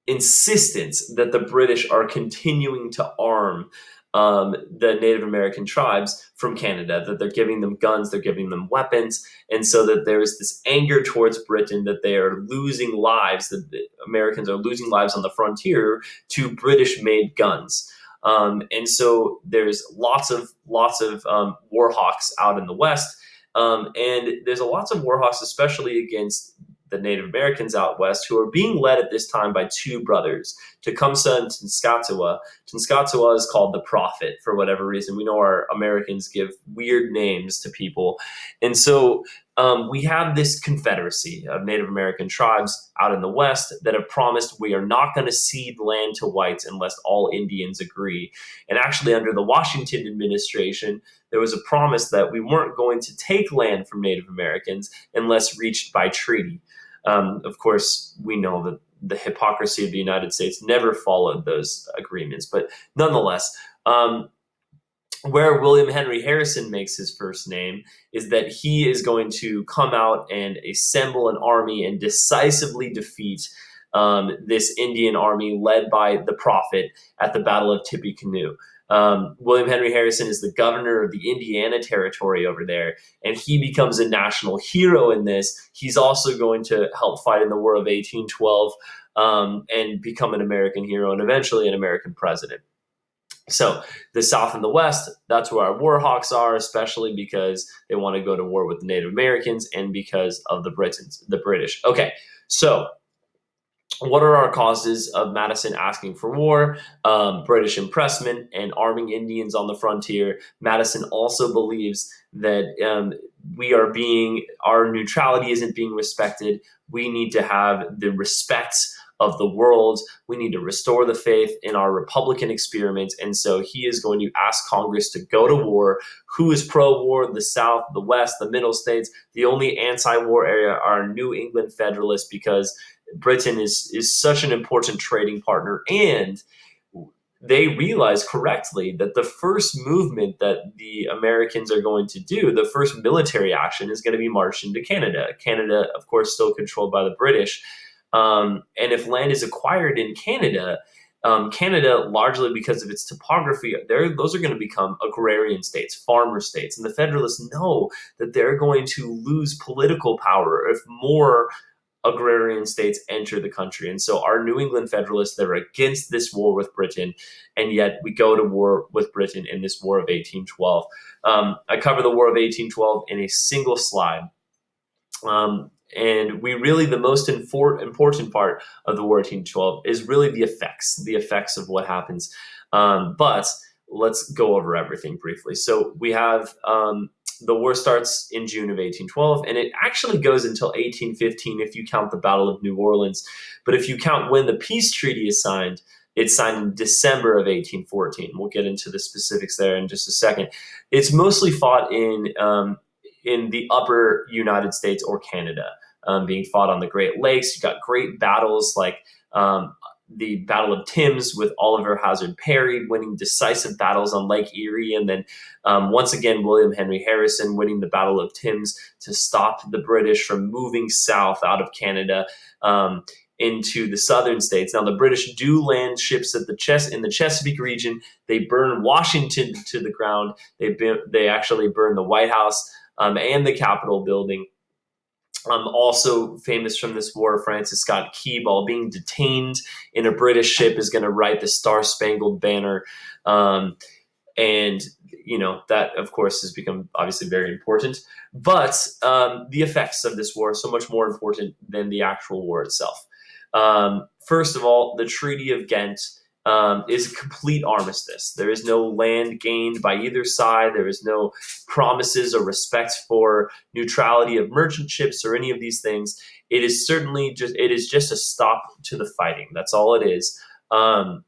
[SPEAKER 1] insistent that the British are continuing to arm the Native American tribes from Canada, that they're giving them guns, they're giving them weapons, and so that there is this anger towards Britain that they are losing lives, that the Americans are losing lives on the frontier to British-made guns. And so there's lots of war hawks out in the West, and there's lots of war hawks, especially against the Native Americans out west, who are being led at this time by two brothers, Tecumseh and Tenskwatawa. Tenskwatawa is called the Prophet for whatever reason. We know our Americans give weird names to people. And so we have this confederacy of Native American tribes out in the West that have promised we are not going to cede land to whites unless all Indians agree. And actually, under the Washington administration, there was a promise that we weren't going to take land from Native Americans unless reached by treaty. Of course, we know that the hypocrisy of the United States never followed those agreements, but nonetheless, where William Henry Harrison makes his first name is that he is going to come out and assemble an army and decisively defeat this Indian army led by the Prophet at the Battle of Tippecanoe. William Henry Harrison is the governor of the Indiana Territory over there, and he becomes a national hero in this. He's also going to help fight in the War of 1812 and become an American hero and eventually an American president. So the South and the West, that's where our war hawks are, especially because they want to go to war with the Native Americans and because of the British. Okay, so what are our causes of Madison asking for war? British impressment and arming Indians on the frontier. Madison also believes that our neutrality isn't being respected. We need to have the respect of the world. We need to restore the faith in our Republican experiment. And so he is going to ask Congress to go to war. Who is pro-war? The South, the West, the Middle States. The only anti-war area are New England Federalists, because Britain is such an important trading partner, and they realize correctly that the first movement that the Americans are going to do, the first military action, is going to be march into Canada. Canada, of course, still controlled by the British. And if land is acquired in Canada, Canada, largely because of its topography, those are going to become agrarian states, farmer states. And the Federalists know that they're going to lose political power if more agrarian states enter the country. And so our New England Federalists, they're against this war with Britain, and yet we go to war with Britain in this War of 1812. I cover the War of 1812 in a single slide. And we really, the most important part of the War of 1812 is really the effects of what happens. But let's go over everything briefly. So we have the war starts in June of 1812, and it actually goes until 1815 if you count the Battle of New Orleans. But if you count when the peace treaty is signed, it's signed in December of 1814. We'll get into the specifics there in just a second. It's mostly fought in the upper United States or Canada, being fought on the Great Lakes. You got great battles like the Battle of Thames with Oliver Hazard Perry winning decisive battles on Lake Erie, and then once again William Henry Harrison winning the Battle of Thames to stop the British from moving south out of Canada into the southern states. Now the British do land ships at in the Chesapeake region. They burn Washington to the ground. They actually burn the White House and the Capitol building. Also famous from this war, Francis Scott Key, while being detained in a British ship, is going to write the Star-Spangled Banner. And, that, of course, has become obviously very important. But the effects of this war are so much more important than the actual war itself. First of all, the Treaty of Ghent is a complete armistice. There is no land gained by either side. There is no promises or respect for neutrality of merchant ships or any of these things. It is just a stop to the fighting. That's all it is. And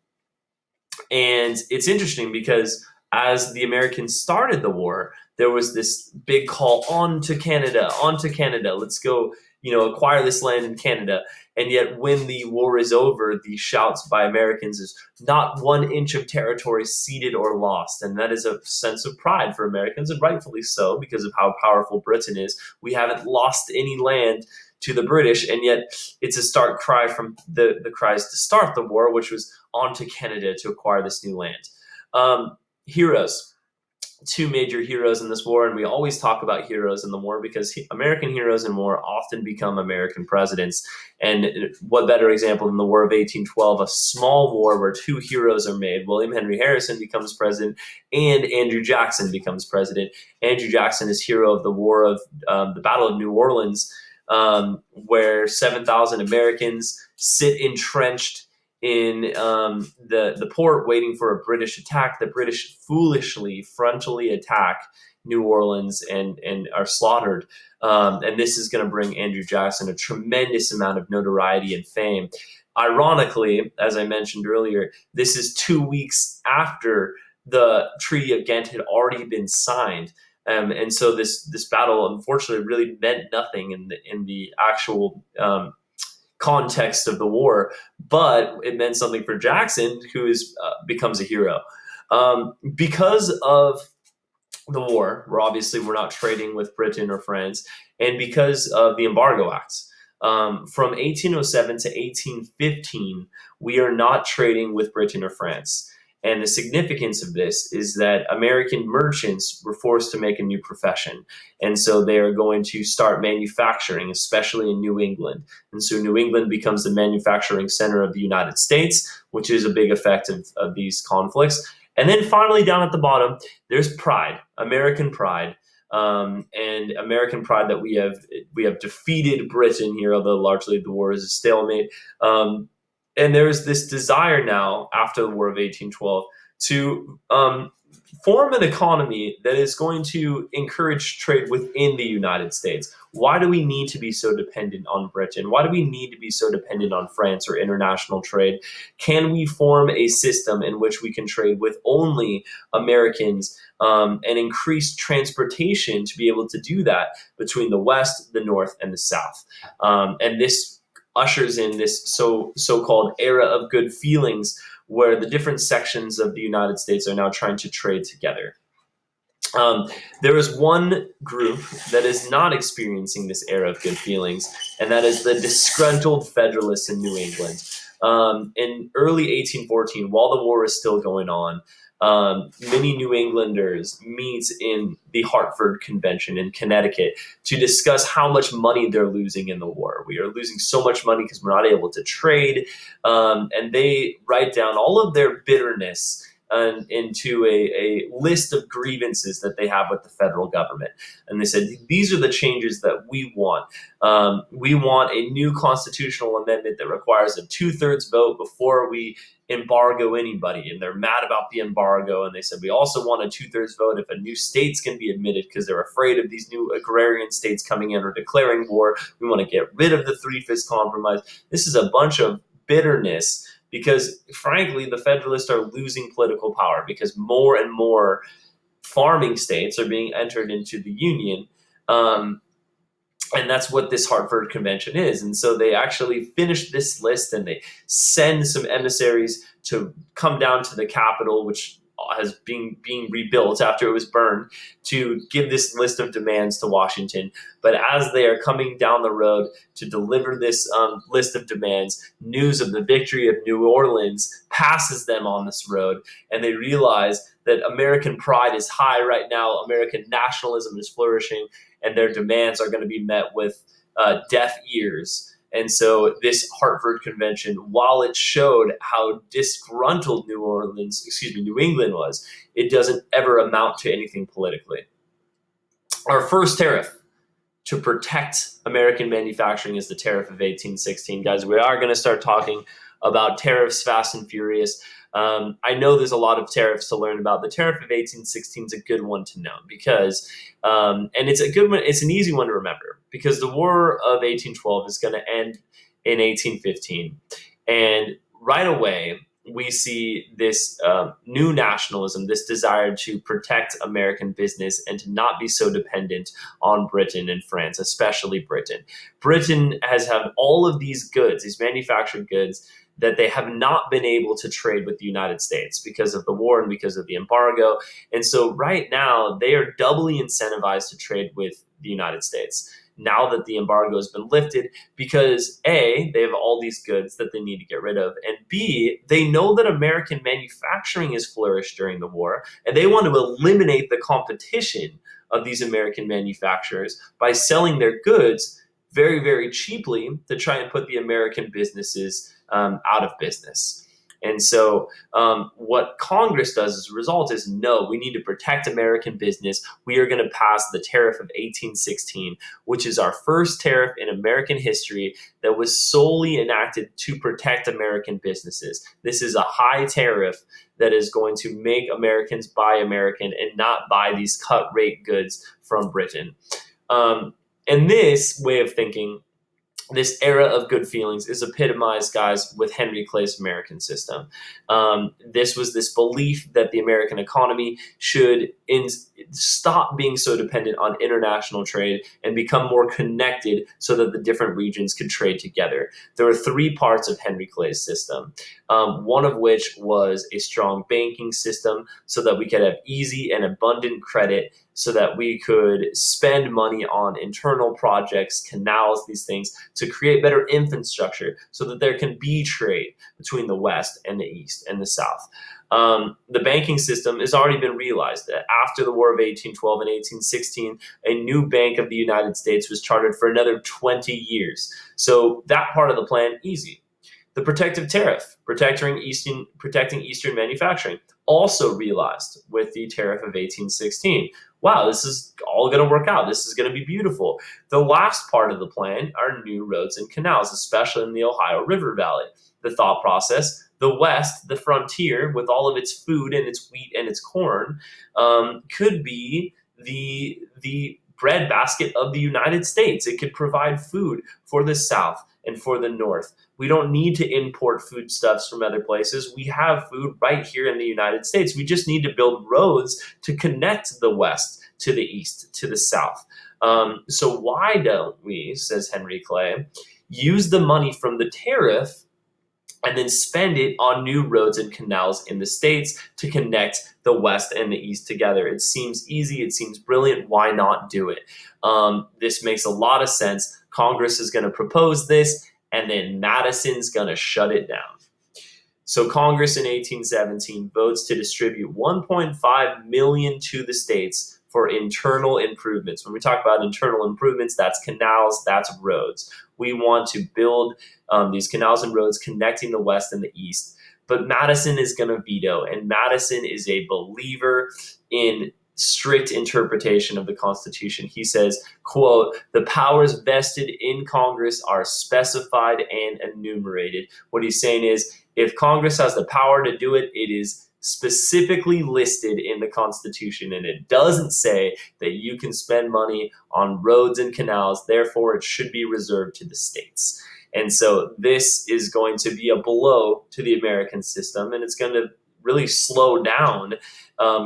[SPEAKER 1] it's interesting because as the Americans started the war, there was this big call on to Canada. Let's go, acquire this land in Canada. And yet when the war is over, the shouts by Americans is not 1 inch of territory ceded or lost. And that is a sense of pride for Americans, and rightfully so, because of how powerful Britain is. We haven't lost any land to the British, and yet it's a stark cry from the cries to start the war, which was on to Canada to acquire this new land. Heroes. 2 major heroes in this war, and we always talk about heroes in the war because American heroes in war often become American presidents. And what better example than the War of 1812, a small war where 2 heroes are made. William Henry Harrison becomes president, and Andrew Jackson becomes president. Andrew Jackson is hero of the War of the Battle of New Orleans, where 7,000 Americans sit entrenched in the port waiting for a British attack. The British foolishly frontally attack New Orleans and are slaughtered. And this is going to bring Andrew Jackson a tremendous amount of notoriety and fame. Ironically, as I mentioned earlier, this is 2 weeks after the Treaty of Ghent had already been signed. And so this battle, unfortunately, really meant nothing in the actual context of the war, but it meant something for Jackson, who becomes a hero. Because of the war, we're not trading with Britain or France, and because of the Embargo Acts. From 1807 to 1815, we are not trading with Britain or France. And the significance of this is that American merchants were forced to make a new profession. And so they are going to start manufacturing, especially in New England. And so New England becomes the manufacturing center of the United States, which is a big effect of these conflicts. And then finally, down at the bottom, there's pride, American pride. And American pride that we have defeated Britain here, although largely the war is a stalemate. And there's this desire now, after the War of 1812, to form an economy that is going to encourage trade within the United States. Why do we need to be so dependent on Britain? Why do we need to be so dependent on France or international trade? Can we form a system in which we can trade with only Americans and increase transportation to be able to do that between the West, the North, and the South? And this ushers in this so-called era of good feelings where the different sections of the United States are now trying to trade together. There is one group that is not experiencing this era of good feelings, and that is the disgruntled Federalists in New England. In early 1814, while the war is still going on, many New Englanders meet in the Hartford Convention in Connecticut to discuss how much money they're losing in the war. We are losing so much money because we're not able to trade. And they write down all of their bitterness into a list of grievances that they have with the federal government. And they said, these are the changes that we want. We want a new constitutional amendment that requires a 2/3 vote before we embargo anybody. And they're mad about the embargo. And they said, we also want a 2/3 vote if a new state's can be admitted because they're afraid of these new agrarian states coming in or declaring war. We want to get rid of the Three-Fifths Compromise. This is a bunch of bitterness because, frankly, the Federalists are losing political power because more and more farming states are being entered into the Union. And that's what this Hartford Convention is. And so they actually finish this list and they send some emissaries to come down to the Capitol, which has been being rebuilt after it was burned, to give this list of demands to Washington. But as they are coming down the road to deliver this list of demands, news of the victory of New Orleans passes them on this road, and they realize that American pride is high right now, American nationalism is flourishing, and their demands are going to be met with deaf ears. And so this Hartford Convention, while it showed how disgruntled New England was, it doesn't ever amount to anything politically. Our first tariff to protect American manufacturing is the tariff of 1816. Guys, we are going to start talking about tariffs fast and furious. I know there's a lot of tariffs to learn about. The tariff of 1816 is a good one to know because, and it's a good one. It's an easy one to remember because the War of 1812 is going to end in 1815, and right away we see this new nationalism, this desire to protect American business and to not be so dependent on Britain and France, especially Britain. Britain has had all of these goods, these manufactured goods, that they have not been able to trade with the United States because of the war and because of the embargo. And so right now, they are doubly incentivized to trade with the United States now that the embargo has been lifted because A, they have all these goods that they need to get rid of, and B, they know that American manufacturing has flourished during the war, and they want to eliminate the competition of these American manufacturers by selling their goods very, very cheaply to try and put the American businesses out of business. And so what Congress does as a result is, no, we need to protect American business. We are going to pass the tariff of 1816, which is our first tariff in American history that was solely enacted to protect American businesses. This is a high tariff that is going to make Americans buy American and not buy these cut rate goods from Britain. And this way of thinking, this era of good feelings, is epitomized, guys, with Henry Clay's American system. This was this belief that the American economy should stop being so dependent on international trade and become more connected so that the different regions could trade together. There were three parts of Henry Clay's system, one of which was a strong banking system so that we could have easy and abundant credit so that we could spend money on internal projects, canals, these things, to create better infrastructure so that there can be trade between the West and the East and the South. The banking system has already been realized that after the War of 1812 and 1816, a new Bank of the United States was chartered for another 20 years. So that part of the plan, easy. The protective tariff, protecting Eastern manufacturing, also realized with the tariff of 1816. Wow, this is all going to work out. This is going to be beautiful. The last part of the plan are new roads and canals, especially in the Ohio River Valley. The thought process, the West, the frontier, with all of its food and its wheat and its corn, could be the breadbasket of the United States. It could provide food for the South and for the North. We don't need to import foodstuffs from other places. We have food right here in the United States. We just need to build roads to connect the West to the East, to the South. So why don't we, says Henry Clay, use the money from the tariff and then spend it on new roads and canals in the States to connect the West and the East together? It seems easy. It seems brilliant. Why not do it? This makes a lot of sense. Congress is going to propose this, and then Madison's going to shut it down. So Congress in 1817 votes to distribute 1.5 million to the states for internal improvements. When we talk about internal improvements, that's canals, that's roads. We want to build these canals and roads connecting the West and the East. But Madison is going to veto, and Madison is a believer in strict interpretation of the Constitution. He says, quote, "The powers vested in Congress are specified and enumerated." What he's saying is, if Congress has the power to do it, it is specifically listed in the Constitution, and it doesn't say that you can spend money on roads and canals, therefore it should be reserved to the states. And so this is going to be a blow to the American system, and it's going to really slow down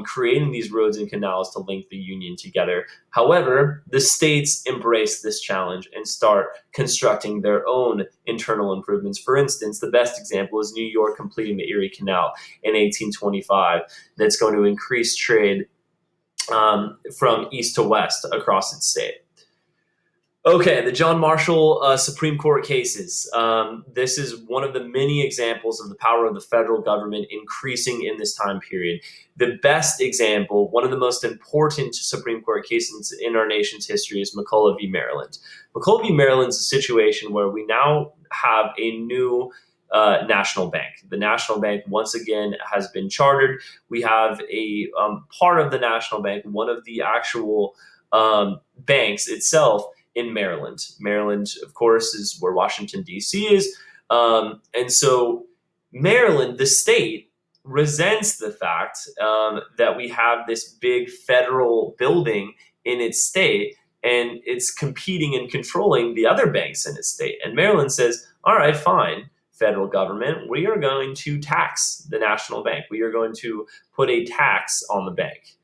[SPEAKER 1] creating these roads and canals to link the Union together. However, the states embrace this challenge and start constructing their own internal improvements. For instance, the best example is New York completing the Erie Canal in 1825. That's going to increase trade from east to west across its state. Okay, the John Marshall Supreme Court cases. This is one of the many examples of the power of the federal government increasing in this time period. The best example, one of the most important Supreme Court cases in our nation's history, is McCulloch v. Maryland. McCulloch v. Maryland is a situation where we now have a new national bank. The national bank, once again, has been chartered. We have a part of the national bank, one of the actual banks itself, in Maryland. Maryland, of course, is where Washington, D.C. is. And so Maryland, the state, resents the fact that we have this big federal building in its state, and it's competing and controlling the other banks in its state. And Maryland says, all right, fine, federal government, we are going to tax the national bank. We are going to put a tax on the bank.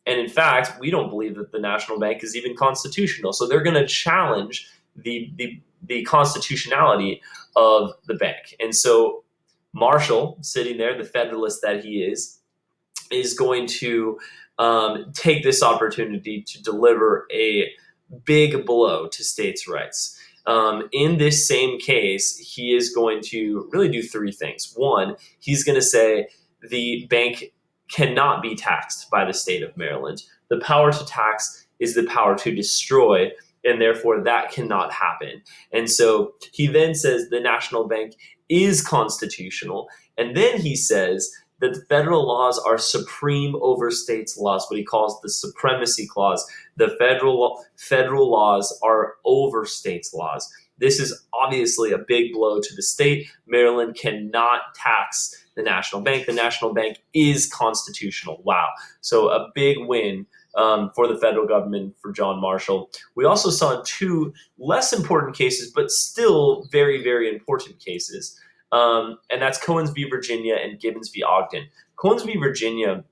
[SPEAKER 1] And in fact, we don't believe that the national bank is even constitutional. So they're going to challenge the constitutionality of the bank. And so Marshall, sitting there, the Federalist that he is going to take this opportunity to deliver a big blow to states' rights. In this same case, he is going to really do three things. One, he's going to say the bank cannot be taxed by the state of Maryland. The power to tax is the power to destroy, and therefore that cannot happen. And so he then says the national bank is constitutional, and then he says that the federal laws are supreme over states' laws, what he calls the supremacy clause. The federal laws are over states' laws. This is obviously a big blow to the state. Maryland cannot tax the national bank. The national bank is constitutional. Wow. So a big win for the federal government, for John Marshall. We also saw two less important cases, but still very, very important cases. And that's Cohens v. Virginia and Gibbons v. Ogden. Cohens v. Virginia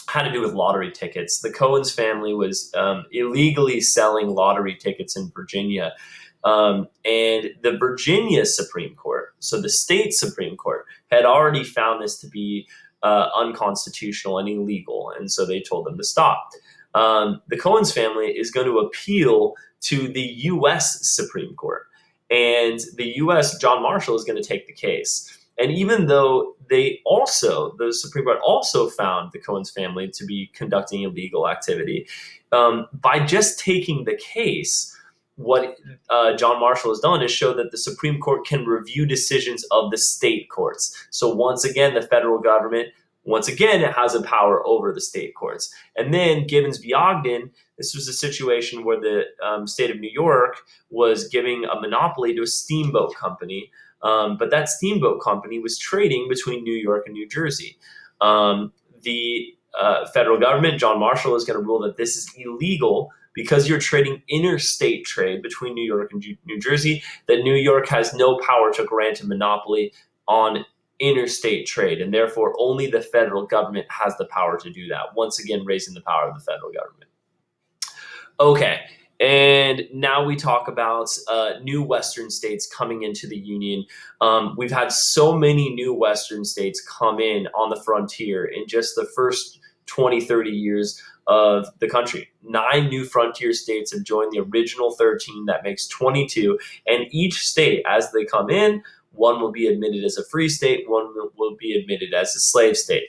[SPEAKER 1] had to do with lottery tickets. The Cohens family was illegally selling lottery tickets in Virginia. And the Virginia Supreme Court, so the state Supreme Court, had already found this to be unconstitutional and illegal, and so they told them to stop. The Cohens family is going to appeal to the U.S. Supreme Court, and the U.S. John Marshall is going to take the case. And even though the Supreme Court also found the Cohens family to be conducting illegal activity, by just taking the case, what John Marshall has done is show that the Supreme Court can review decisions of the state courts. So once again, the federal government, it has a power over the state courts. And then Gibbons v. Ogden, this was a situation where the state of New York was giving a monopoly to a steamboat company, but that steamboat company was trading between New York and New Jersey. The federal government, John Marshall, is going to rule that this is illegal because you're trading interstate trade between New York and New Jersey, that New York has no power to grant a monopoly on interstate trade, and therefore only the federal government has the power to do that, once again raising the power of the federal government. Okay, and now we talk about new Western states coming into the Union. We've had so many new Western states come in on the frontier in just the first 20, 30 years of the country. 9 new frontier states have joined the original 13. That makes 22. And each state, as they come in, one will be admitted as a free state, one will be admitted as a slave state.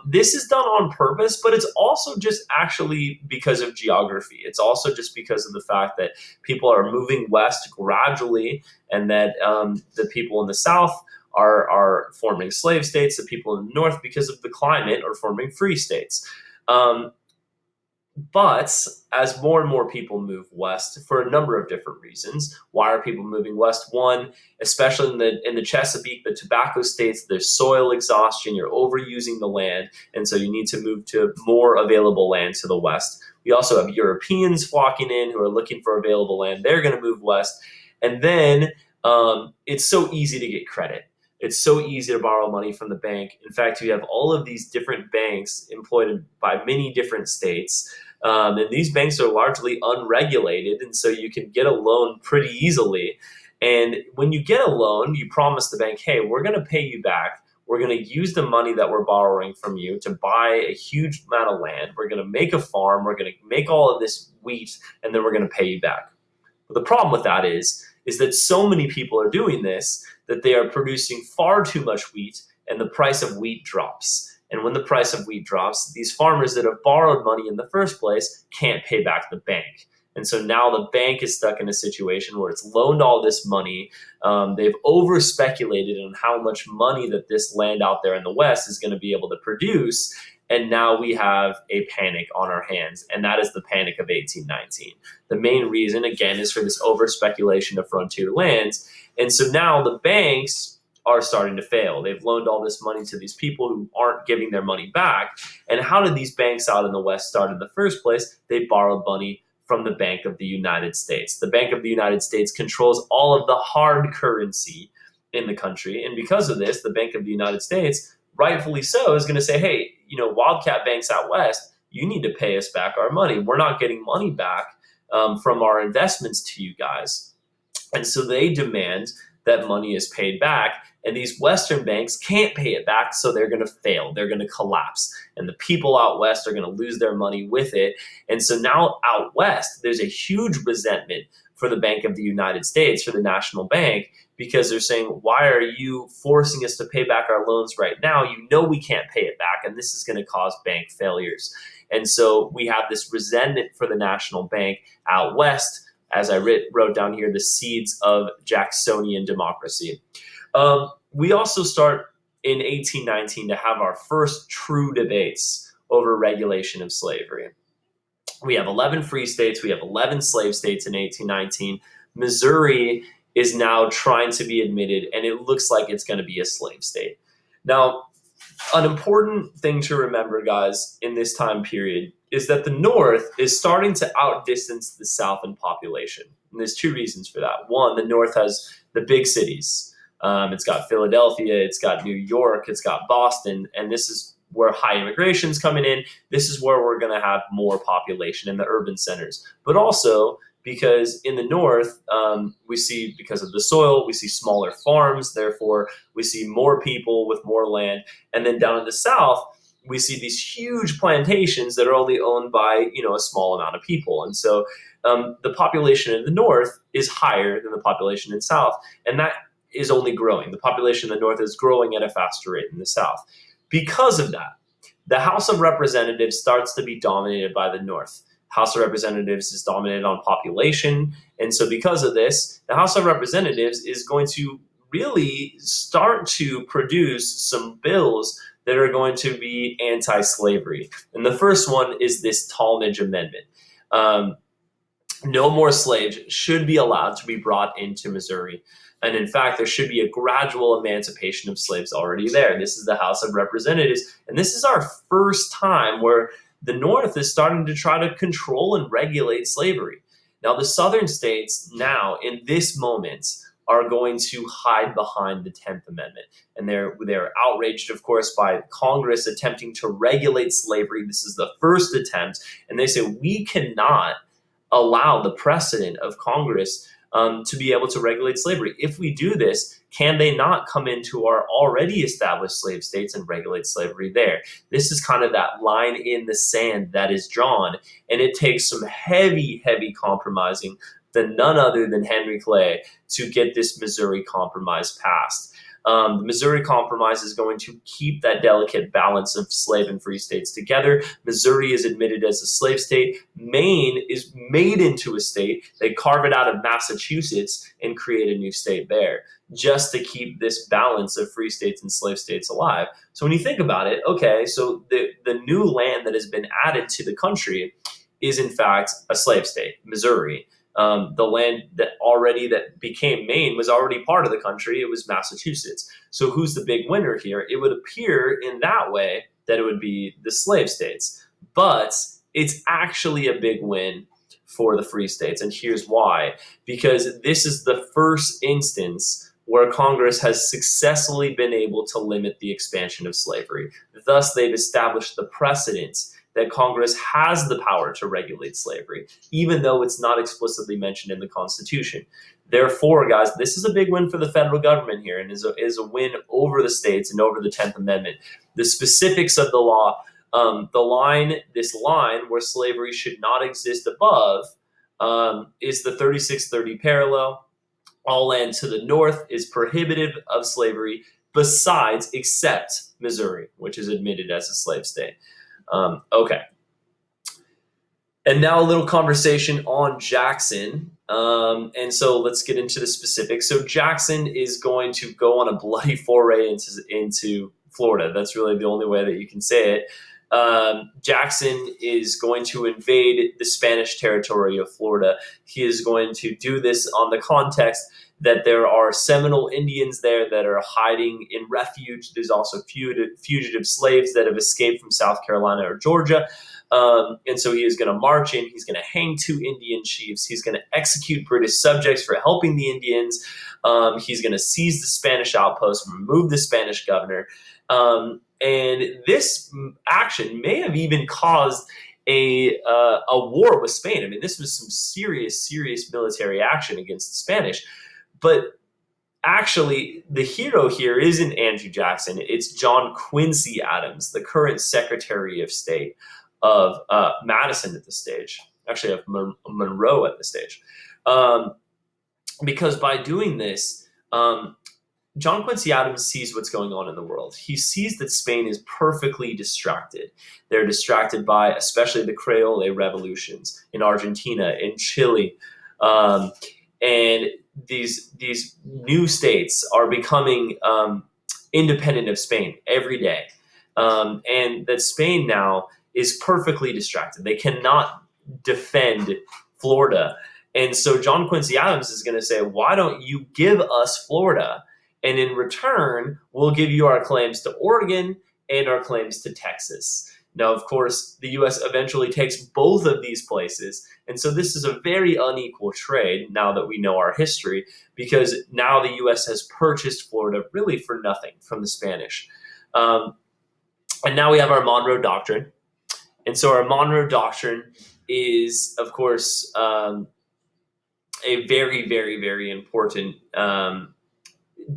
[SPEAKER 1] This is done on purpose, but it's also just actually because of geography. It's also just because of the fact that people are moving west gradually, and that the people in the south are forming slave states. The people in the north, because of the climate, are forming free states. Um, but as more and more people move west for a number of different reasons, why are people moving west? One, especially in the Chesapeake, the tobacco states, there's soil exhaustion, you're overusing the land, and so you need to move to more available land to the west. We also have Europeans flocking in who are looking for available land. They're going to move west. And then it's so easy to get credit. It's so easy to borrow money from the bank. In fact, you have all of these different banks employed by many different states. And these banks are largely unregulated, and so you can get a loan pretty easily. And when you get a loan, you promise the bank, hey, we're going to pay you back. We're going to use the money that we're borrowing from you to buy a huge amount of land. We're going to make a farm. We're going to make all of this wheat, and then we're going to pay you back. But the problem with that is that so many people are doing this that they are producing far too much wheat, and the price of wheat drops. And when the price of wheat drops, these farmers that have borrowed money in the first place can't pay back the bank. And so now the bank is stuck in a situation where it's loaned all this money. They've over speculated on how much money that this land out there in the West is going to be able to produce. And now we have a panic on our hands, and that is the Panic of 1819. The main reason, again, is for this over speculation of frontier lands. And so now the banks are starting to fail. They've loaned all this money to these people who aren't giving their money back. And how did these banks out in the West start in the first place? They borrowed money from the Bank of the United States. The Bank of the United States controls all of the hard currency in the country. And because of this, the Bank of the United States, rightfully so, is going to say, hey, Wildcat banks out West, you need to pay us back our money. We're not getting money back from our investments to you guys. And so they demand that money is paid back, and these Western banks can't pay it back, so they're going to fail. They're going to collapse, and the people out West are going to lose their money with it. And so now out West, there's a huge resentment for the Bank of the United States, for the national bank, because they're saying, why are you forcing us to pay back our loans right now? You know we can't pay it back, and this is going to cause bank failures. And so we have this resentment for the national bank out West, as I wrote down here, the seeds of Jacksonian democracy. We also start in 1819 to have our first true debates over regulation of slavery. We have 11 free states. We have 11 slave states in 1819. Missouri is now trying to be admitted, and it looks like it's going to be a slave state. Now, an important thing to remember, guys, in this time period is that the North is starting to outdistance the South in population. And there's two reasons for that. One, the North has the big cities. It's got Philadelphia, it's got New York, it's got Boston, and this is where high immigration is coming in. This is where we're going to have more population in the urban centers. But also, because in the North, we see, because of the soil, we see smaller farms, therefore we see more people with more land. And then down in the South, we see these huge plantations that are only owned by, a small amount of people. And so the population in the North is higher than the population in the South, and that is only growing. The population in the North is growing at a faster rate than the South. Because of that, the House of Representatives starts to be dominated by the North. House of Representatives is dominated on population. And so because of this, the House of Representatives is going to really start to produce some bills that are going to be anti-slavery. And the first one is this Talmadge Amendment. No more slaves should be allowed to be brought into Missouri. And in fact, there should be a gradual emancipation of slaves already there. This is the House of Representatives. And this is our first time where the North is starting to try to control and regulate slavery. Now, the Southern states now, in this moment, are going to hide behind the 10th Amendment. And they're outraged, of course, by Congress attempting to regulate slavery. This is the first attempt. And they say, we cannot allow the precedent of Congress to be able to regulate slavery. If we do this, can they not come into our already established slave states and regulate slavery there? This is kind of that line in the sand that is drawn, and it takes some heavy, heavy compromising than none other than Henry Clay to get this Missouri Compromise passed. The Missouri Compromise is going to keep that delicate balance of slave and free states together. Missouri is admitted as a slave state. Maine is made into a state. They carve it out of Massachusetts and create a new state there, just to keep this balance of free states and slave states alive. So when you think about it, okay, so the new land that has been added to the country is in fact a slave state, Missouri. The land that became Maine was already part of the country. It was Massachusetts. So who's the big winner here? It would appear in that way that it would be the slave states, but it's actually a big win for the free states. And here's why: because this is the first instance where Congress has successfully been able to limit the expansion of slavery. Thus, they've established the precedent that Congress has the power to regulate slavery, even though it's not explicitly mentioned in the Constitution. Therefore, guys, this is a big win for the federal government here, and is a win over the states and over the 10th Amendment. The specifics of the law, this line where slavery should not exist above, is the 3630 parallel. All land to the north is prohibitive of slavery, besides, except Missouri, which is admitted as a slave state. Okay. And now a little conversation on Jackson. And so let's get into the specifics. So Jackson is going to go on a bloody foray into Florida. That's really the only way that you can say it. Jackson is going to invade the Spanish territory of Florida. He is going to do this on the context that there are Seminole Indians there that are hiding in refuge. There's also fugitive slaves that have escaped from South Carolina or Georgia. And so he is going to march in. He's going to hang 2 Indian chiefs. He's going to execute British subjects for helping the Indians. He's going to seize the Spanish outpost, remove the Spanish governor. And this action may have even caused a war with Spain. I mean, this was some serious military action against the Spanish. But actually, the hero here isn't Andrew Jackson. It's John Quincy Adams, the current Secretary of State of Madison at this stage, actually of Monroe at this stage. Because by doing this, John Quincy Adams sees what's going on in the world. He sees that Spain is perfectly distracted. They're distracted by especially the Creole revolutions in Argentina, in Chile, and these new states are becoming independent of Spain every day. And that Spain now is perfectly distracted. They cannot defend Florida. And so John Quincy Adams is going to say, why don't you give us Florida? And in return, we'll give you our claims to Oregon and our claims to Texas. Now, of course, the U.S. eventually takes both of these places. And so this is a very unequal trade now that we know our history, because now the U.S. has purchased Florida really for nothing from the Spanish. And now we have our Monroe Doctrine. And so our Monroe Doctrine is, of course, a very, very, very important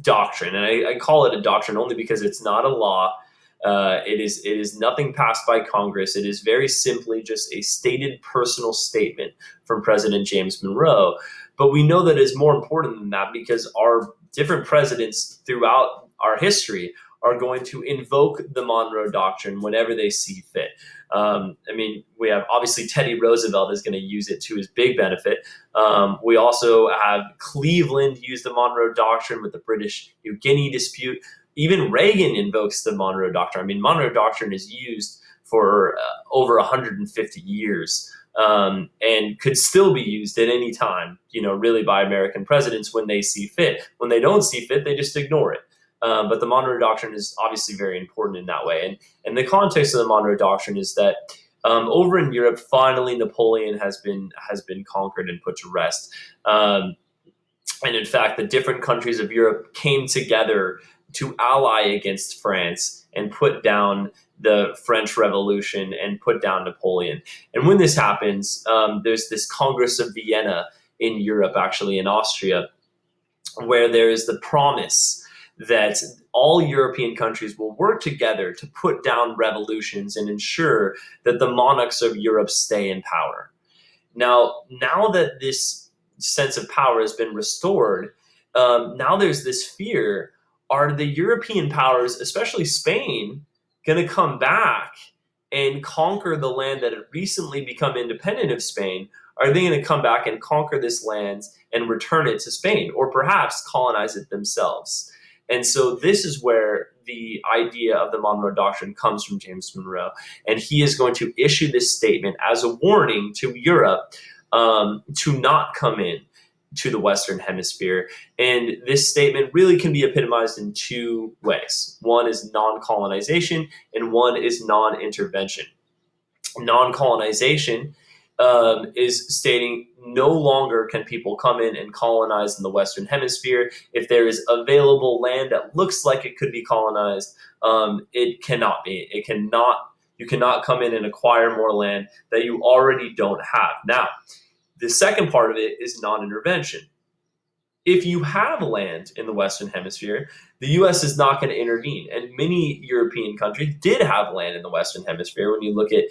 [SPEAKER 1] doctrine. And I call it a doctrine only because it's not a law. It is nothing passed by Congress. It is very simply just a stated personal statement from President James Monroe. But we know that it is more important than that, because our different presidents throughout our history are going to invoke the Monroe Doctrine whenever they see fit. I mean, we have obviously Teddy Roosevelt is going to use it to his big benefit. We also have Cleveland use the Monroe Doctrine with the British New Guinea dispute. Even Reagan invokes the Monroe Doctrine. I mean, Monroe Doctrine is used for over 150 years and could still be used at any time, really by American presidents when they see fit. When they don't see fit, they just ignore it. But the Monroe Doctrine is obviously very important in that way. And the context of the Monroe Doctrine is that over in Europe, finally Napoleon has been conquered and put to rest. And in fact, the different countries of Europe came together to ally against France and put down the French Revolution and put down Napoleon. And when this happens, there's this Congress of Vienna in Europe, actually in Austria, where there is the promise that all European countries will work together to put down revolutions and ensure that the monarchs of Europe stay in power. Now that this sense of power has been restored, now there's this fear: are the European powers, especially Spain, going to come back and conquer the land that had recently become independent of Spain? Are they going to come back and conquer this land and return it to Spain, or perhaps colonize it themselves? And so this is where the idea of the Monroe Doctrine comes from James Monroe. And he is going to issue this statement as a warning to Europe, to not come in to the Western Hemisphere. And this statement really can be epitomized in two ways. One is non-colonization, and one is non-intervention. Non-colonization is stating no longer can people come in and colonize in the Western Hemisphere. If there is available land that looks like it could be colonized, it cannot be. It cannot. You cannot come in and acquire more land that you already don't have. Now, the second part of it is non-intervention. If you have land in the Western Hemisphere, the US is not going to intervene. And many European countries did have land in the Western Hemisphere. When you look at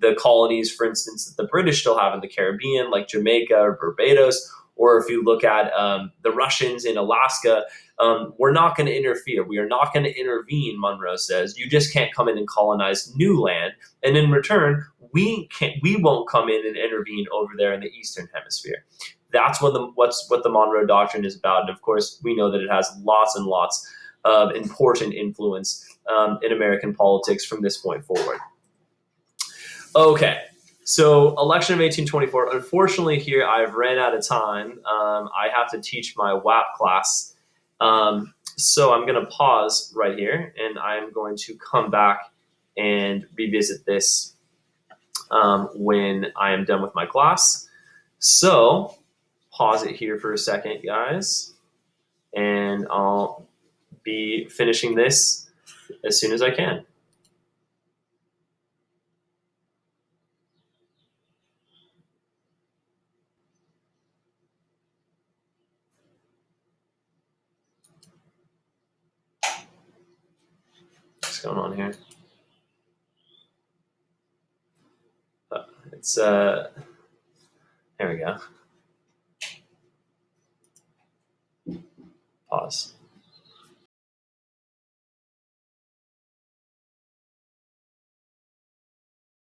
[SPEAKER 1] the colonies, for instance, that the British still have in the Caribbean, like Jamaica or Barbados, or if you look at the Russians in Alaska, we're not going to interfere. We are not going to intervene, Monroe says. You just can't come in and colonize new land. And in return, we won't come in and intervene over there in the Eastern Hemisphere. That's what the Monroe Doctrine is about. And of course, we know that it has lots and lots of important influence in American politics from this point forward. Okay, so election of 1824. Unfortunately, here I've ran out of time. I have to teach my WAP class. So I'm going to pause right here, and I'm going to come back and revisit this when I am done with my class. So pause it here for a second, guys, and I'll be finishing this as soon as I can. What's going on here? It's there we go. Pause.